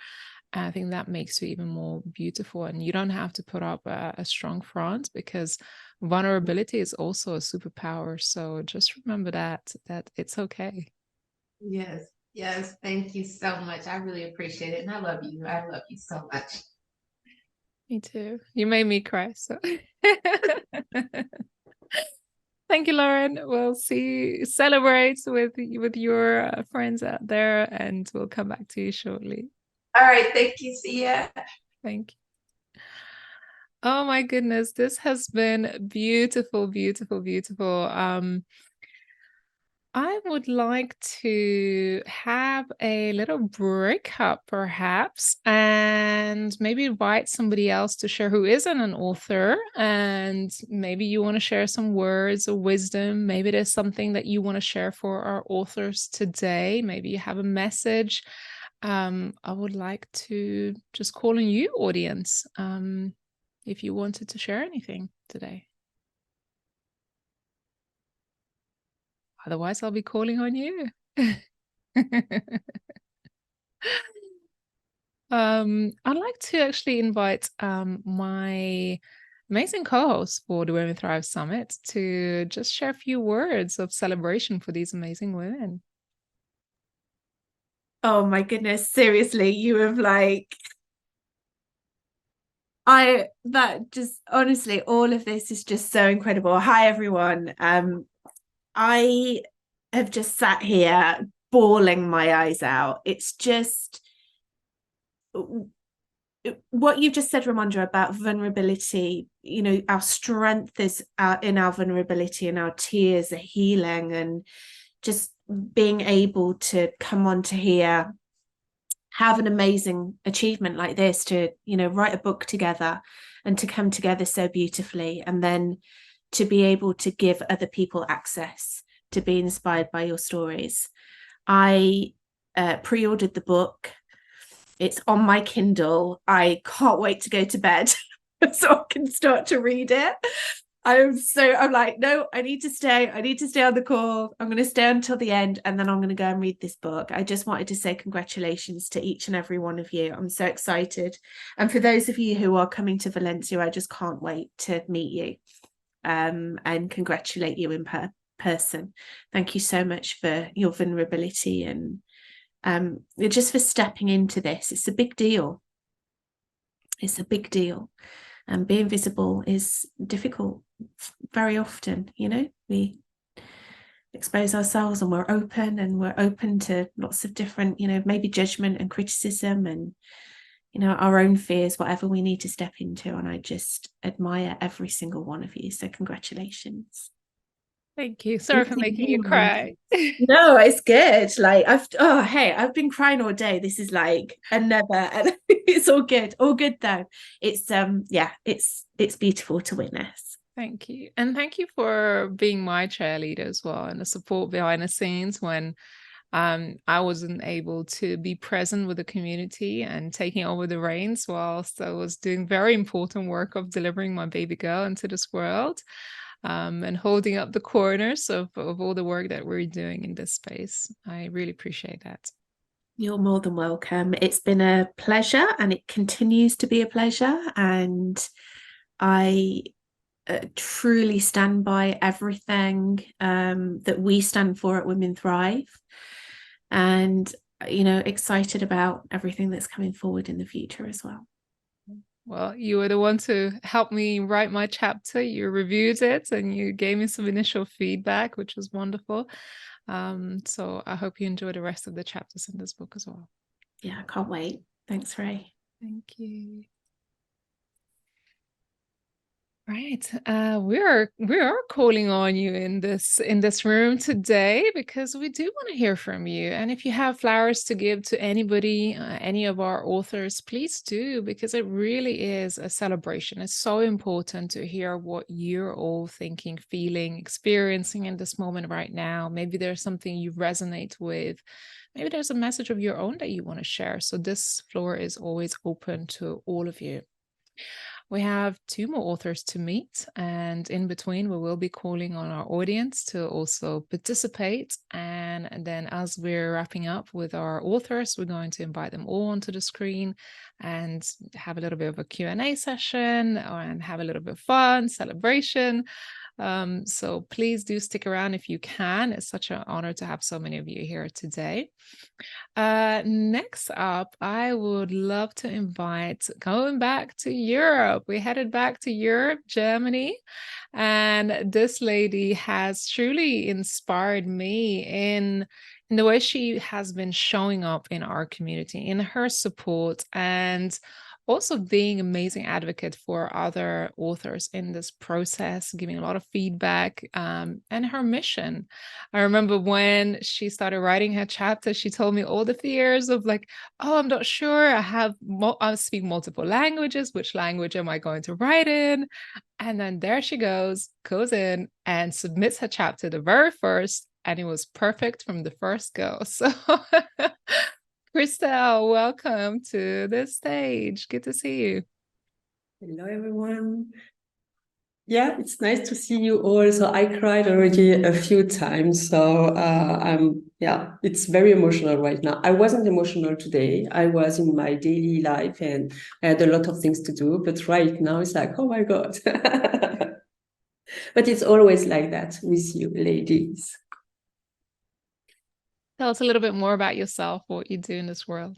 And I think that makes you even more beautiful. And you don't have to put up a strong front, because vulnerability is also a superpower. So just remember that it's okay. Yes. Yes. Thank you so much. I really appreciate it. And I love you. I love you so much. Me too. You made me cry. So thank you, Lauren. We'll celebrate with your friends out there, and we'll come back to you shortly. All right. Thank you. See ya. Thank you. Oh my goodness. This has been beautiful, beautiful, beautiful. I would like to have a little breakup, perhaps, and maybe invite somebody else to share who isn't an author. And maybe you want to share some words of wisdom. Maybe there's something that you want to share for our authors today. Maybe you have a message. I would like to just call on you, audience, if you wanted to share anything today. Otherwise, I'll be calling on you. I'd like to actually invite my amazing co-host for the Women Thrive Summit to just share a few words of celebration for these amazing women. Oh my goodness, seriously, you have honestly, all of this is just so incredible. Hi, everyone. I have just sat here bawling my eyes out. It's just what you just said, Ramondra, about vulnerability. You know, our strength is in our vulnerability, and our tears are healing, and just being able to come on to here, have an amazing achievement like this, to, you know, write a book together and to come together so beautifully, and then to be able to give other people access to be inspired by your stories. I pre-ordered the book. It's on my Kindle. I can't wait to go to bed so I can start to read it. I'm like, no, I need to stay on the call. I'm going to stay until the end, and then I'm going to go and read this book. I just wanted to say congratulations to each and every one of you. I'm so excited. And for those of you who are coming to Valencia, I just can't wait to meet you and congratulate you in person. Thank you so much for your vulnerability, and just for stepping into this. It's a big deal. And being visible is difficult very often. You know, we expose ourselves, and we're open to lots of different, you know, maybe judgment and criticism, and, you know, our own fears, whatever we need to step into. And I just admire every single one of you. So congratulations. Thank you. Sorry for making you cry. No, it's good. Like I've been crying all day. This is like another. It's all good. All good though. It's it's beautiful to witness. Thank you. And thank you for being my cheerleader as well, and the support behind the scenes when I wasn't able to be present with the community and taking over the reins whilst I was doing very important work of delivering my baby girl into this world, and holding up the corners of all the work that we're doing in this space. I really appreciate that. You're more than welcome. It's been a pleasure, and it continues to be a pleasure. And I truly stand by everything that we stand for at Women Thrive, and excited about everything that's coming forward in the future as well. Well, you were the one to help me write my chapter. You reviewed it and you gave me some initial feedback, which was wonderful. So I hope you enjoy the rest of the chapters in this book as well. Yeah, I can't wait. Thanks, Ray. Thank you. Right. We are calling on you in this room today because we do want to hear from you. And if you have flowers to give to anybody, any of our authors, please do, because it really is a celebration. It's so important to hear what you're all thinking, feeling, experiencing in this moment right now. Maybe there's something you resonate with. Maybe there's a message of your own that you want to share. So this floor is always open to all of you. We have 2 more authors to meet, and in between we will be calling on our audience to also participate. And then as we're wrapping up with our authors, we're going to invite them all onto the screen and have a little bit of a Q&A session and have a little bit of fun, celebration. So please do stick around if you can. It's such an honor to have so many of you here today. Next up, I would love to invite, going back to Europe. We headed back to Europe, Germany, and this lady has truly inspired me in the way she has been showing up in our community, in her support, and also being an amazing advocate for other authors in this process, giving a lot of feedback, and her mission. I remember when she started writing her chapter, she told me all the fears of like, oh, I'm not sure. I speak multiple languages. Which language am I going to write in? And then there she goes in and submits her chapter the very first, and it was perfect from the first go. So Christelle, welcome to the stage. Good to see you. Hello, everyone. Yeah, it's nice to see you all. So I cried already a few times. So it's very emotional right now. I wasn't emotional today. I was in my daily life and I had a lot of things to do. But right now it's like, oh my God. But it's always like that with you ladies. Tell us a little bit more about yourself, what you do in this world.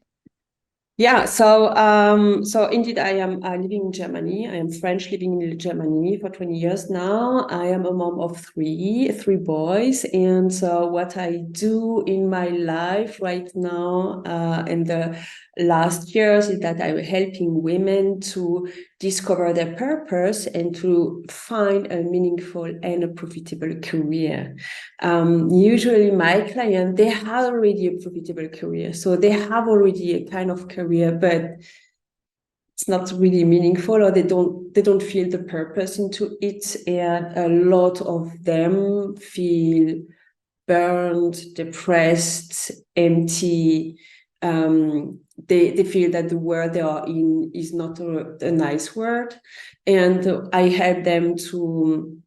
Yeah, so indeed, I am living in Germany. I am French, living in Germany for 20 years now. I am a mom of three boys. And so what I do in my life right now, in the last years, is that I'm helping women to discover their purpose and to find a meaningful and a profitable career. Usually my clients, they have already a profitable career. So they have already a kind of career, but it's not really meaningful, or they don't feel the purpose into it. And a lot of them feel burned, depressed, empty. They feel that the world they are in is not a nice world. And I help them to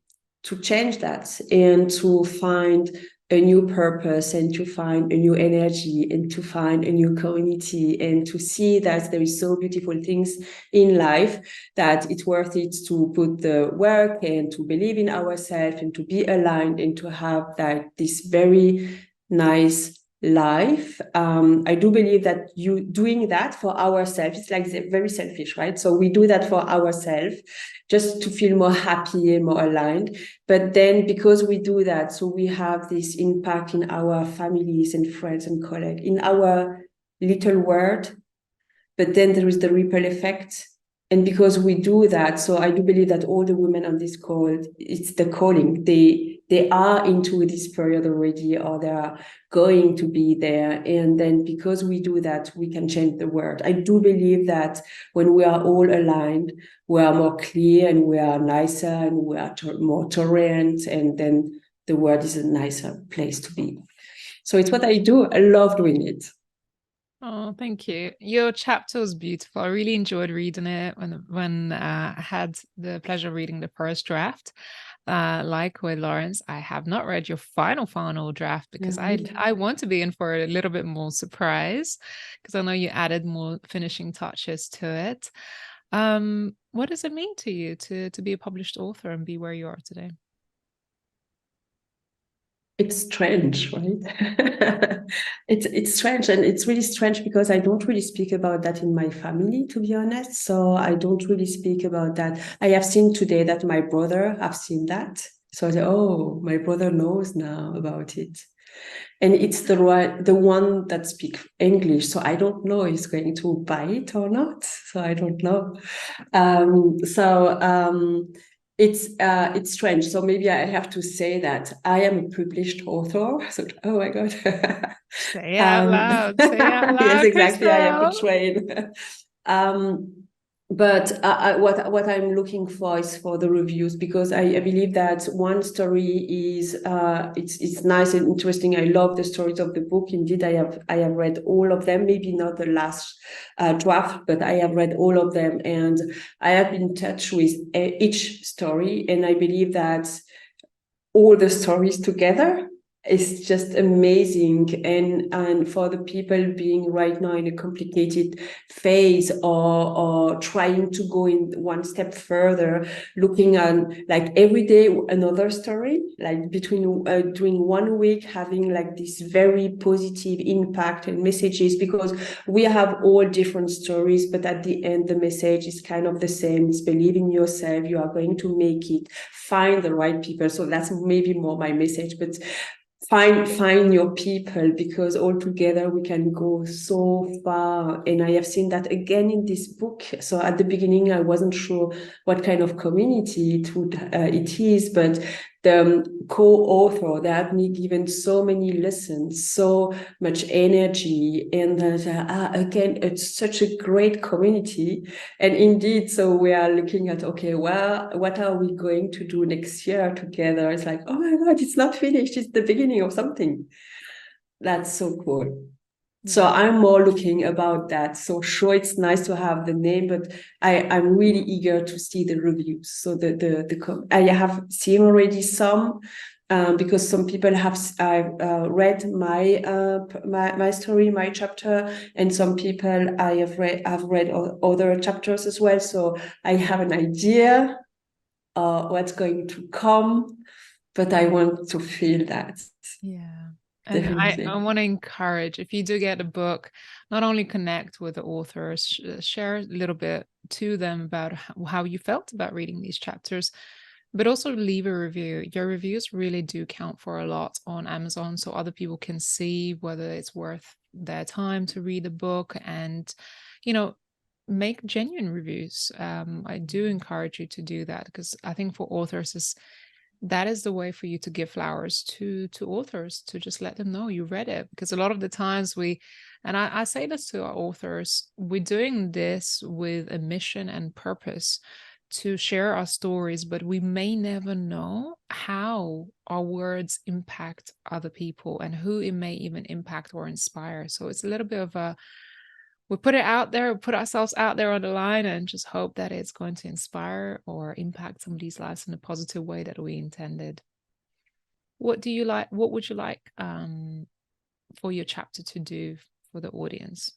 change that and to find a new purpose and to find a new energy and to find a new community and to see that there is so beautiful things in life that it's worth it to put the work and to believe in ourselves and to be aligned and to have this very nice life. I do believe that you doing that for ourselves, it's like very selfish, right? So we do that for ourselves just to feel more happy and more aligned. But then because we do that, so we have this impact in our families and friends and colleagues, in our little world. But then there is the ripple effect. And because we do that, so I do believe that all the women on this call, it's the calling. They are into this period already, or they are going to be there. And then because we do that, we can change the world. I do believe that when we are all aligned, we are more clear and we are nicer and we are more tolerant. And then the world is a nicer place to be. So it's what I do. I love doing it. Oh, thank you. Your chapter was beautiful. I really enjoyed reading it when I had the pleasure of reading the first draft. Like with Lawrence, I have not read your final draft because I want to be in for a little bit more surprise because I know you added more finishing touches to it. What does it mean to you to be a published author and be where you are today? It's strange, right? It's strange, and it's really strange because I don't really speak about that in my family, to be honest. So I don't really speak about that. I have seen today that my brother have seen that. So I say, oh, my brother knows now about it. And it's the one that speaks English. So I don't know if he's going to buy it or not. So I don't know. It's strange. So maybe I have to say that I am a published author. So, oh my God. Say it out loud. Say it out loud. Yes, exactly. Crystal. I have to train. But what I'm looking for is for the reviews, because I believe that one story is it's nice and interesting. I love the stories of the book. Indeed, I have read all of them. Maybe not the last draft, but I have read all of them, and I have been in touch with each story. And I believe that all the stories together is just amazing. And for the people being right now in a complicated phase or trying to go in one step further, looking at like every day another story, like between during 1 week having like this very positive impact and messages, because we have all different stories, but at the end the message is kind of the same. It's believe in yourself, you are going to make it, find the right people. So that's maybe more my message, but find your people, because all together we can go so far. And I have seen that again in this book. So at the beginning I wasn't sure what kind of community it is, but the co-author that had me given so many lessons, so much energy, and again, it's such a great community. And indeed, so we are looking at, okay, well, what are we going to do next year together? It's like, oh my God, it's not finished, it's the beginning of something. That's so cool. So I'm more looking about that. So sure, it's nice to have the name, but I'm really eager to see the reviews. So I have seen already some, because some people have read my story, my chapter, and some people I have read other chapters as well. So I have an idea of what's going to come, but I want to feel that. Yeah. And I want to encourage, if you do get a book, not only connect with the authors, share a little bit to them about how you felt about reading these chapters, but also leave a review. Your reviews really do count for a lot on Amazon, so other people can see whether it's worth their time to read the book, and, make genuine reviews. I do encourage you to do that, because I think for authors that is the way for you to give flowers to authors, to just let them know you read it. Because a lot of the times and I say this to our authors, we're doing this with a mission and purpose to share our stories, but we may never know how our words impact other people and who it may even impact or inspire. So it's a little bit of we put it out there, put ourselves out there on the line, and just hope that it's going to inspire or impact somebody's lives in a positive way that we intended. What would you like for your chapter to do for the audience?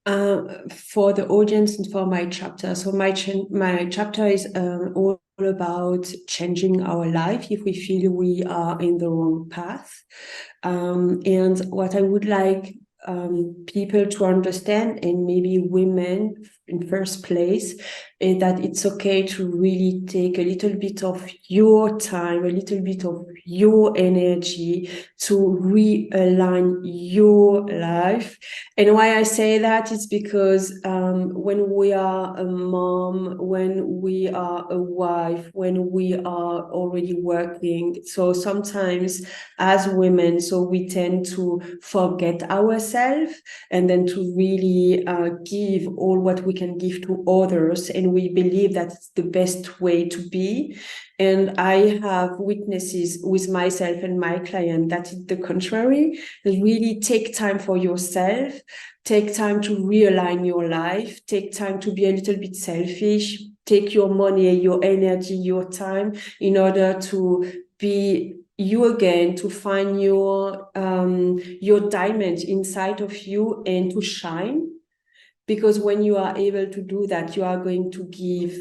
For the audience and for my chapter. So my chapter is all about changing our life if we feel we are in the wrong path. And what I would like people to understand, and maybe women in first place, is that it's okay to really take a little bit of your time, a little bit of your energy to realign your life. And why I say that is because when we are a mom, when we are a wife, when we are already working, so sometimes as women, so we tend to forget ourselves, and then to really give all what we can give to others, and we believe that's the best way to be. And I have witnesses with myself and my client that it's the contrary. Really take time for yourself, take time to realign your life, take time to be a little bit selfish, take your money, your energy, your time in order to be you again, to find your diamond inside of you and to shine. Because when you are able to do that, you are going to give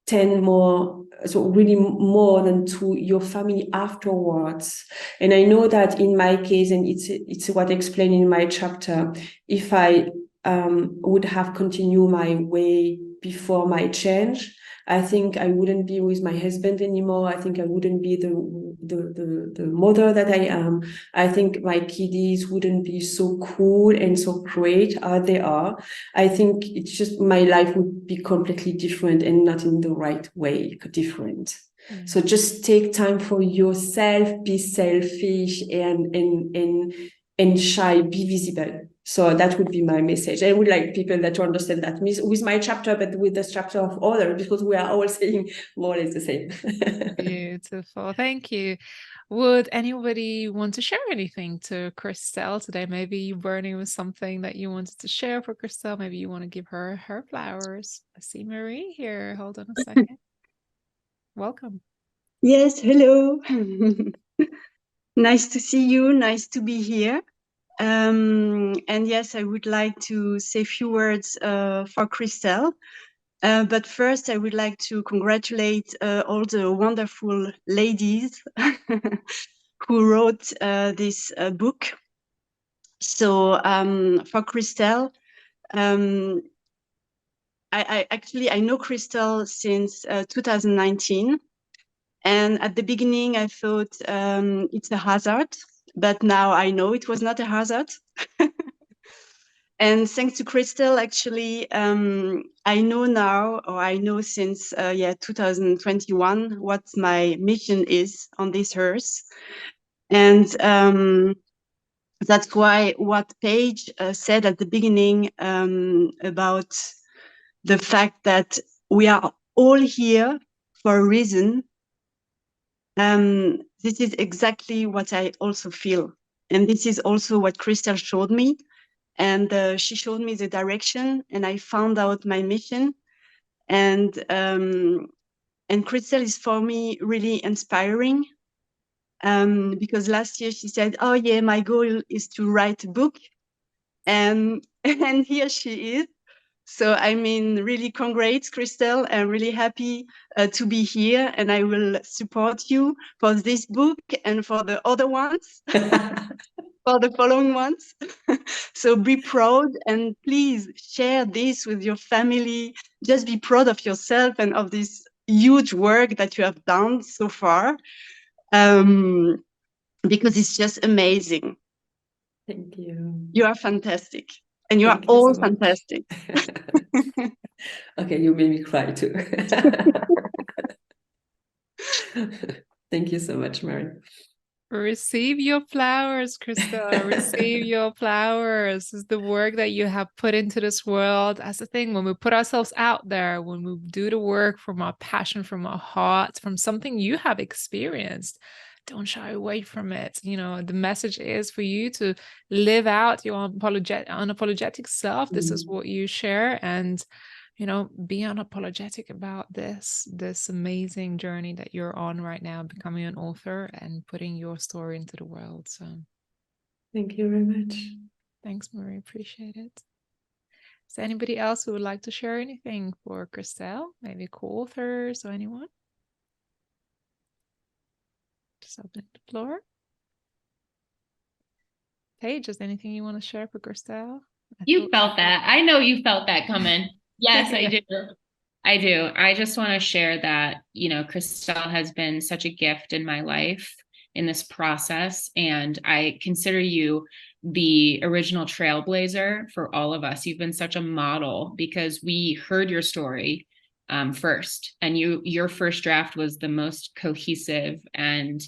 10 more, so really more than to your family afterwards. And I know that in my case, and it's what I explained in my chapter, if I would have continued my way before my change, I think I wouldn't be with my husband anymore. I think I wouldn't be the mother that I am. I think my kiddies wouldn't be so cool and so great as they are. I think it's just my life would be completely different and not in the right way, different. So just take time for yourself, be selfish and shy, be visible. So that would be my message. I would like people that to understand that with my chapter, but with the chapter of others, because we are all saying more or less the same. Beautiful. Thank you. Would anybody want to share anything to Christelle today? Maybe you're burning with something that you wanted to share for Christelle. Maybe you want to give her her flowers. I see Marie here. Hold on a second. Welcome. Yes, hello. Nice to see you. Nice to be here. And yes, I would like to say a few words for Christelle. But first, I would like to congratulate all the wonderful ladies who wrote this book. So for Christelle, I know Christelle since 2019. And at the beginning, I thought it's a hazard, but now I know it was not a hazard. And thanks to Christelle, actually, I know now, or I know since 2021, what my mission is on this earth. And that's why what Paige said at the beginning about the fact that we are all here for a reason. This is exactly what I also feel. And this is also what Christelle showed me. And she showed me the direction, and I found out my mission. And Christelle is for me really inspiring. Because last year she said, oh yeah, my goal is to write a book. And here she is. So I mean, really congrats, Christelle. I'm really happy to be here, and I will support you for this book and for the other ones, for the following ones. So be proud, and please share this with your family. Just be proud of yourself and of this huge work that you have done so far, because it's just amazing. Thank you. You are fantastic. And you are all so fantastic. Okay, you made me cry too. Thank you so much, Mary. Receive your flowers, Christelle. Receive your flowers. It's the work that you have put into this world. That's the thing. When we put ourselves out there, when we do the work from our passion, from our heart, from something you have experienced, don't shy away from it. You know, the message is for you to live out your unapologetic self. This is what you share, and you know, be unapologetic about this amazing journey that you're on right now, becoming an author and putting your story into the world. So thank you very much. Thanks, Marie. Appreciate it. Is there anybody else who would like to share anything for Christelle? Maybe co-authors or anyone? Just opening the floor. Paige, is there anything you want to share for Christelle? You felt that. I know you felt that coming. Yes, I do. I do. I just want to share that, you know, Christelle has been such a gift in my life in this process. And I consider you the original trailblazer for all of us. You've been such a model because we heard your story first, and your first draft was the most cohesive and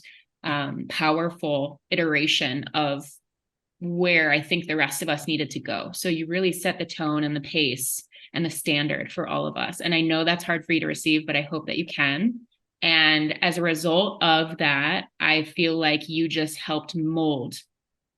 powerful iteration of where I think the rest of us needed to go. So you really set the tone and the pace and the standard for all of us. And I know that's hard for you to receive, but I hope that you can. And as a result of that, I feel like you just helped mold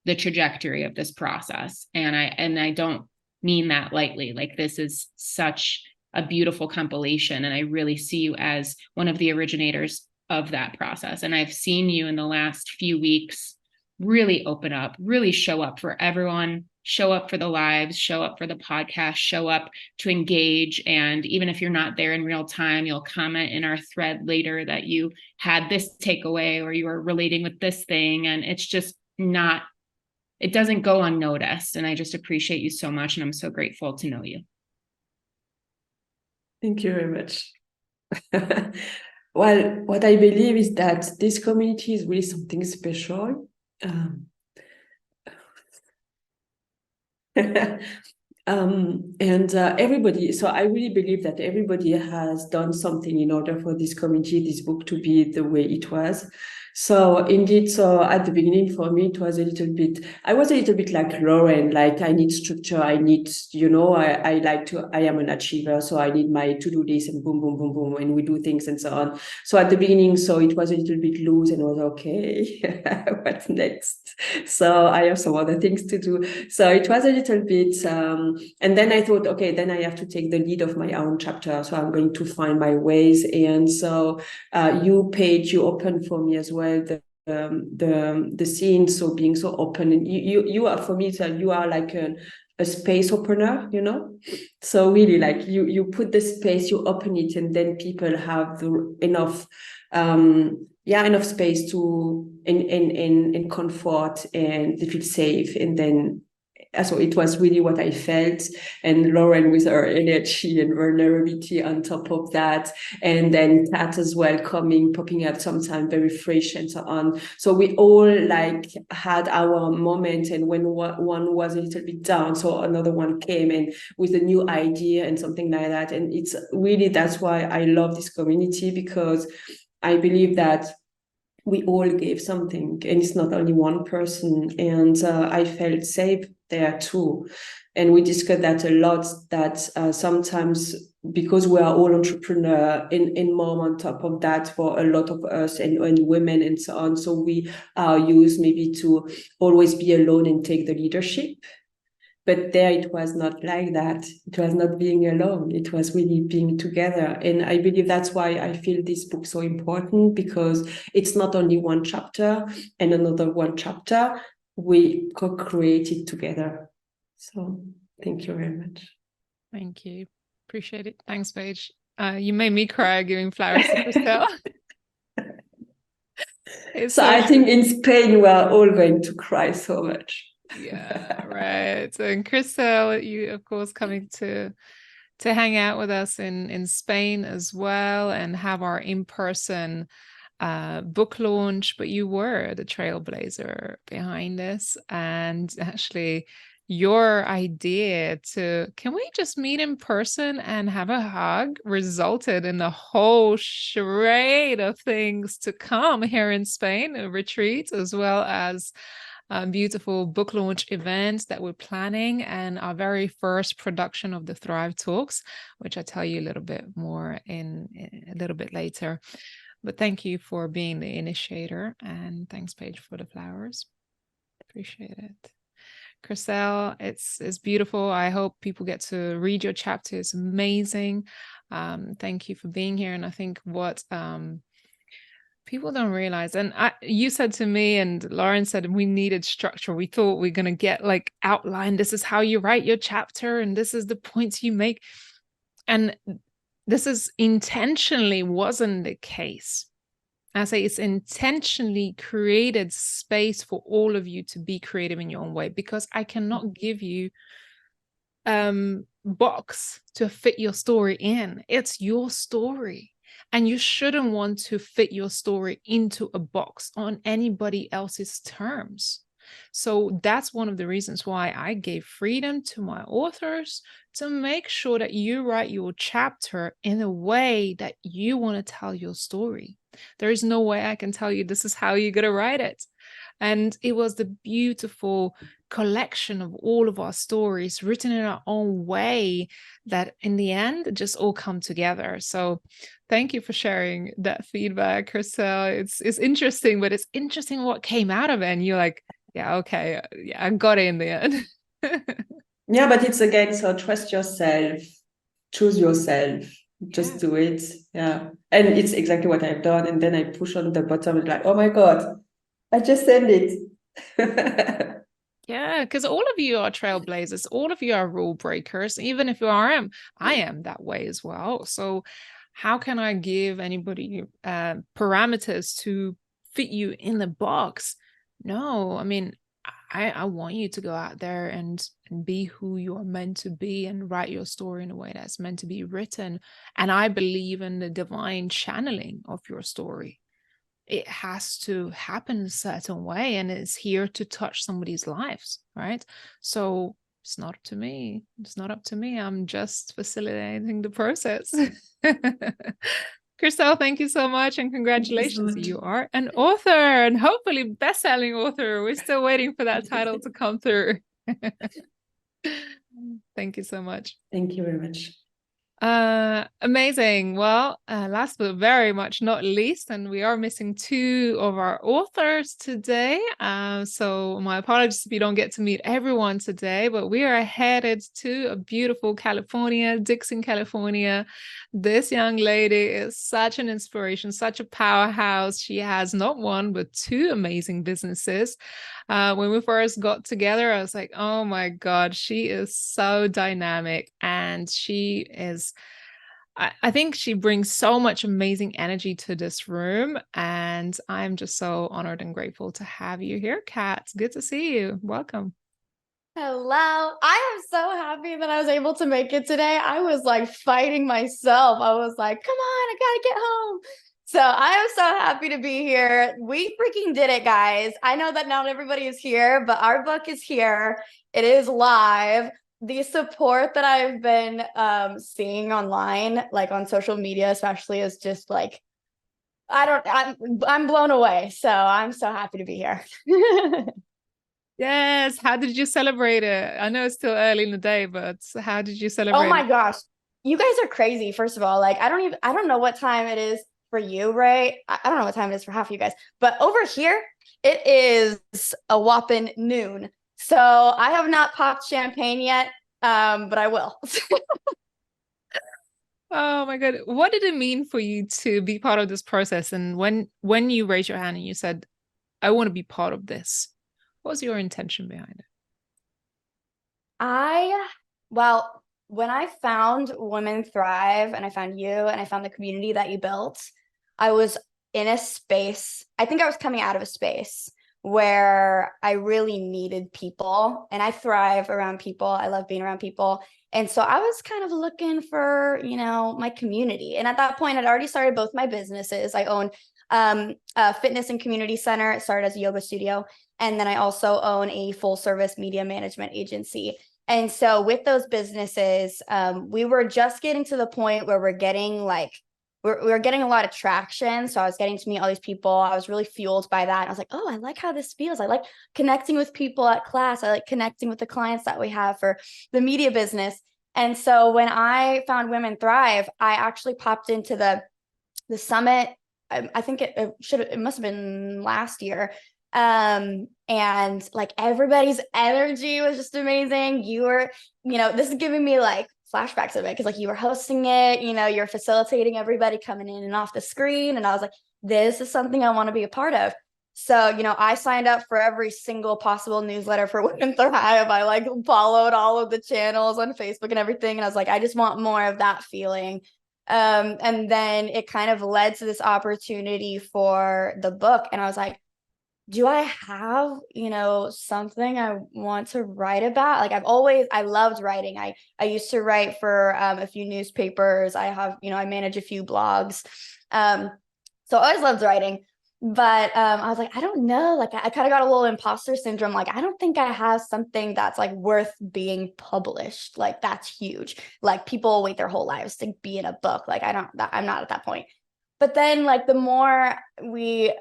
the trajectory of this process. And I don't mean that lightly. Like, this is such a beautiful compilation. And I really see you as one of the originators of that process. And I've seen you in the last few weeks really open up, really show up for everyone, show up for the lives, show up for the podcast, show up to engage. And even if you're not there in real time, you'll comment in our thread later that you had this takeaway or you were relating with this thing. And it's just not, it doesn't go unnoticed. And I just appreciate you so much. And I'm so grateful to know you. Thank you very much. Well, what I believe is that this community is really something special. Everybody, so I really believe that everybody has done something in order for this community, this book, to be the way it was. So indeed, so at the beginning for me, it was I was a little bit like Lauren, like I need structure, I need, I am an achiever, so I need my to-do list and boom, boom, boom, boom, and we do things and so on. So at the beginning, so it was a little bit loose and was okay, what's next? So I have some other things to do. So it was a little bit, and then I thought, okay, then I have to take the lead of my own chapter. So I'm going to find my ways. And so you opened for me as well the scene, so being so open, and you are, for me, so you are like a space opener, so really like you put the space, you open it, and then people have enough space to in comfort, and they feel safe, and then so it was really what I felt. And Lauren with her energy and vulnerability on top of that. And then Kat as well popping up sometime very fresh and so on. So we all like had our moment. And when one was a little bit down, so another one came in with a new idea and something like that. And it's really, that's why I love this community, because I believe that we all gave something, and it's not only one person. And I felt safe there too. And we discussed that a lot, that sometimes, because we are all entrepreneur and mom on top of that for a lot of us, and women and so on. So we are used maybe to always be alone and take the leadership. But there it was not like that. It was not being alone. It was really being together. And I believe that's why I feel this book so important, because it's not only one chapter and another one chapter. We co-create it together. So thank you very much. Thank you. Appreciate it. Thanks, Paige. You made me cry giving flowers to Christelle. So I think in Spain, we are all going to cry so much. Yeah, right. So, and Christelle, you of course coming to hang out with us in Spain as well, and have our in-person book launch. But you were the trailblazer behind this, and actually your idea to, can we just meet in person and have a hug, resulted in a whole charade of things to come here in Spain, a retreat, as well as beautiful book launch events that we're planning, and our very first production of the Thrive Talks, which I'll tell you a little bit more in a little bit later. But thank you for being the initiator, and thanks, Paige, for the flowers. Appreciate it. Christelle, it's beautiful. I hope people get to read your chapter. It's amazing. Thank you for being here. And I think what people don't realize, and you said to me, and Lauren said, we needed structure. We thought we're going to get like outline. This is how you write your chapter, and this is the points you make. And this is intentionally wasn't the case. I say it's intentionally created space for all of you to be creative in your own way, because I cannot give you box to fit your story in. It's your story. And you shouldn't want to fit your story into a box on anybody else's terms. So that's one of the reasons why I gave freedom to my authors to make sure that you write your chapter in a way that you want to tell your story. There is no way I can tell you this is how you're going to write it. And it was the beautiful collection of all of our stories written in our own way that in the end just all come together. So thank you for sharing that feedback, Christelle. It's interesting, but it's interesting what came out of it. And you're like, yeah, okay, yeah, I got it in the end. Yeah, but it's again, so trust yourself, choose yourself, just do it. Yeah. And it's exactly what I've done. And then I push on the bottom and like, oh my God, I just sent it. Yeah, because all of you are trailblazers, all of you are rule breakers. Even if I am that way as well. So how can I give anybody parameters to fit you in the box? No, I mean, I want you to go out there and be who you are meant to be and write your story in a way that's meant to be written. And I believe in the divine channeling of your story. It has to happen a certain way, and it's here to touch somebody's lives, right? So it's not up to me. It's not up to me. I'm just facilitating the process. Christelle, thank you so much, and congratulations. You are an author, and hopefully best-selling author. We're still waiting for that title to come through. Thank you so much. Thank you very much. Amazing. Well, last but very much not least, and we are missing two of our authors today. So my apologies if you don't get to meet everyone today, but we are headed to a beautiful California, Dixon, California. This young lady is such an inspiration, such a powerhouse. She has not one, but two amazing businesses. When we first got together, I was like, oh my God, she is so dynamic, and she is, I think she brings so much amazing energy to this room, and I'm just so honored and grateful to have you here, Kat. Good to see you. Welcome. Hello. I am so happy that I was able to make it today. I was like fighting myself. I was like, come on, I gotta get home. So I am so happy to be here. We freaking did it, guys. I know that not everybody is here, but our book is here. It is live. The support that I've been seeing online, like on social media especially, is just like, I'm blown away. So I'm so happy to be here. Yes. How did you celebrate it? I know it's still early in the day, but how did you celebrate Oh my it? gosh. You guys are crazy, first of all. Like, I don't know what time it is for you, right? I don't know what time it is for half of you guys, but over here, it is a whopping noon. So I have not popped champagne yet, but I will. Oh my God. What did it mean for you to be part of this process? And when you raised your hand and you said, I want to be part of this, what was your intention behind it? Well, when I found Women Thrive and I found you and I found the community that you built, I was in a space, I think I was coming out of a space where I really needed people, and I thrive around people. I love being around people. And so I was kind of looking for, my community. And at that point, I'd already started both my businesses. I own a fitness and community center. It started as a yoga studio. And then I also own a full service media management agency. And so with those businesses, we were just getting to the point where we're getting we're getting a lot of traction. So I was getting to meet all these people. I was really fueled by that. And I was like, oh, I like how this feels. I like connecting with people at class. I like connecting with the clients that we have for the media business. And so when I found Women Thrive, I actually popped into the summit. I think it must have been last year. And like everybody's energy was just amazing. You were, this is giving me like flashbacks of it, because like you were hosting it, you're facilitating everybody coming in and off the screen. And I was like, this is something I want to be a part of. So, I signed up for every single possible newsletter for Women Thrive. I like followed all of the channels on Facebook and everything. And I was like, I just want more of that feeling. And then it kind of led to this opportunity for the book. And I was like, do I have, something I want to write about? Like I loved writing. I used to write for a few newspapers. I have, I manage a few blogs. So I always loved writing, but I was like, I don't know. Like I kind of got a little imposter syndrome. Like, I don't think I have something that's like worth being published. Like that's huge. Like people wait their whole lives to be in a book. Like I'm not at that point. But then like the more we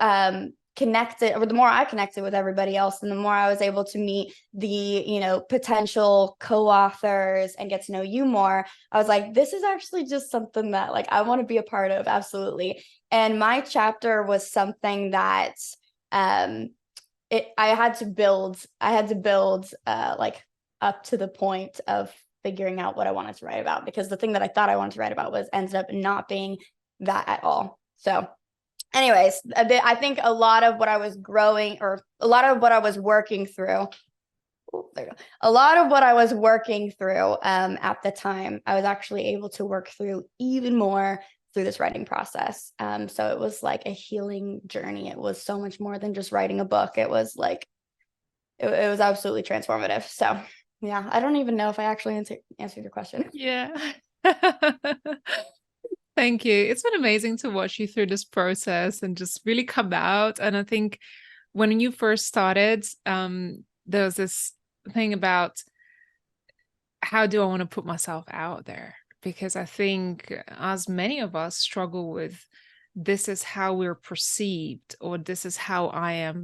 connected, or the more I connected with everybody else, and the more I was able to meet the, potential co-authors and get to know you more, I was like, this is actually just something that like I want to be a part of. Absolutely. And my chapter was something that I had to build like up to the point of figuring out what I wanted to write about, because the thing that I thought I wanted to write about ended up not being that at all. So anyways, I think a lot of what I was working through at the time, I was actually able to work through even more through this writing process. So it was like a healing journey. It was so much more than just writing a book. It was like, it was absolutely transformative. So yeah, I don't even know if I actually answered your question. Yeah. Thank you. It's been amazing to watch you through this process and just really come out. And I think when you first started, there was this thing about, how do I want to put myself out there? Because I think as many of us struggle with, this is how we're perceived, or this is how I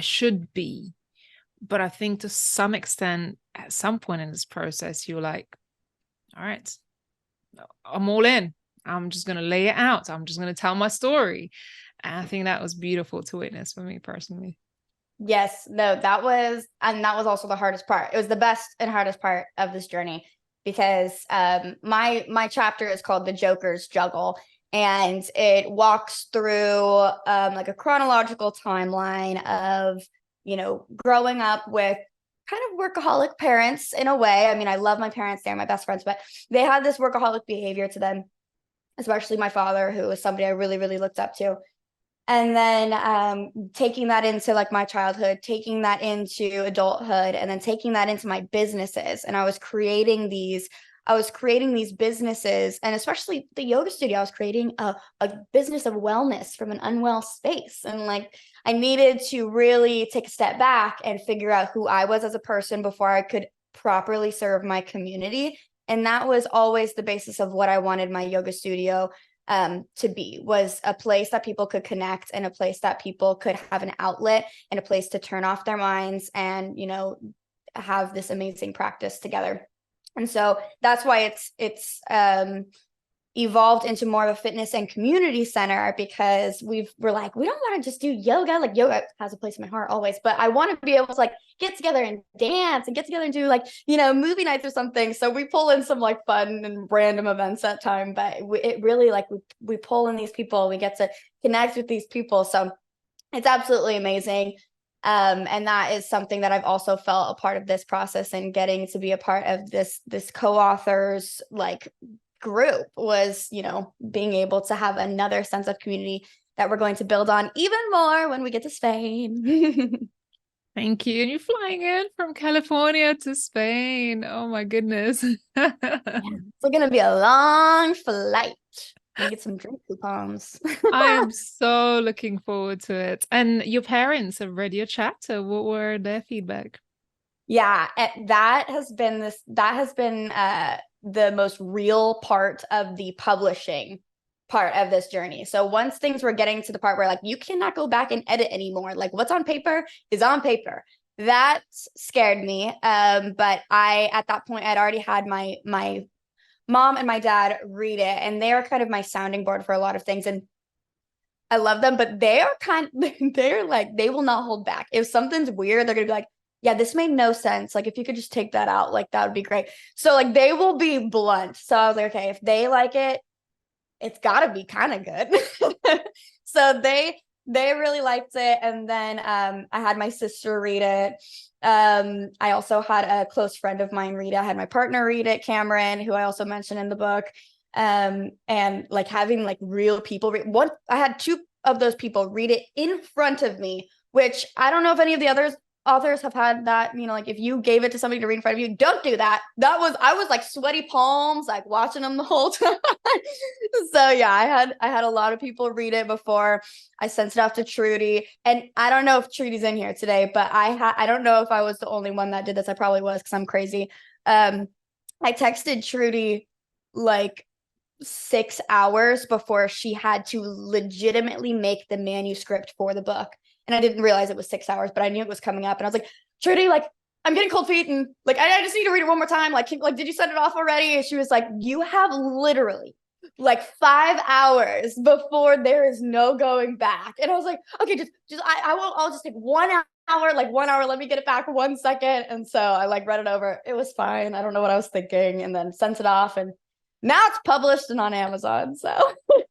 should be. But I think to some extent, at some point in this process, you're like, all right, I'm all in. I'm just going to lay it out. I'm just going to tell my story. And I think that was beautiful to witness for me personally. Yes, no, that was also the hardest part. It was the best and hardest part of this journey, because my chapter is called The Joker's Juggle, and it walks through like a chronological timeline of, growing up with kind of workaholic parents in a way. I mean, I love my parents, they're my best friends, but they had this workaholic behavior to them, especially my father, who was somebody I really, really looked up to. And then taking that into like my childhood, taking that into adulthood, and then taking that into my businesses. And I was creating these businesses, and especially the yoga studio, I was creating a business of wellness from an unwell space. And like, I needed to really take a step back and figure out who I was as a person before I could properly serve my community. And that was always the basis of what I wanted my yoga studio to be, was a place that people could connect, and a place that people could have an outlet, and a place to turn off their minds and, have this amazing practice together. And so that's why it's evolved into more of a fitness and community center, because we're like, we don't want to just do yoga. Like, yoga has a place in my heart always, but I want to be able to like get together and dance and get together and do like, movie nights or something. So we pull in some like fun and random events at time, but it really like we pull in these people, we get to connect with these people. So it's absolutely amazing. And that is something that I've also felt a part of this process, and getting to be a part of this co-authors like group was, being able to have another sense of community that we're going to build on even more when we get to Spain. Thank you. And you're flying in from California to Spain. Oh my goodness. Yeah, it's going to be a long flight. We get some drink coupons. I am so looking forward to it. And your parents have read your chapter. What were their feedback? Yeah, that has been the most real part of the publishing part of this journey. So once things were getting to the part where like, you cannot go back and edit anymore, like what's on paper is on paper, that scared me. But at that point, I'd already had my mom and my dad read it, and they are kind of my sounding board for a lot of things. And I love them, but they're like, they will not hold back. If something's weird, they're gonna be like, yeah, this made no sense. Like, if you could just take that out, like, that would be great. So like, they will be blunt. So I was like, okay, if they like it, it's gotta be kind of good. So they really liked it. And then I had my sister read it. I also had a close friend of mine read it. I had my partner read it, Cameron, who I also mentioned in the book. And like having like real people read one, I had two of those people read it in front of me, which I don't know if any of the other authors have had that, like if you gave it to somebody to read in front of you, don't do that. I was like sweaty palms, like watching them the whole time. So yeah, I had a lot of people read it before I sent it off to Trudy. And I don't know if Trudy's in here today, but I don't know if I was the only one that did this. I probably was, because I'm crazy. I texted Trudy like 6 hours before she had to legitimately make the manuscript for the book. And I didn't realize it was 6 hours, but I knew it was coming up. And I was like, Trudy, like, I'm getting cold feet, and like, I just need to read it one more time. Like, did you send it off already? And she was like, you have literally like 5 hours before there is no going back. And I was like, okay, I'll just take 1 hour, like 1 hour, let me get it back 1 second. And so I like read it over. It was fine. I don't know what I was thinking, and then sent it off, and now it's published and on Amazon. So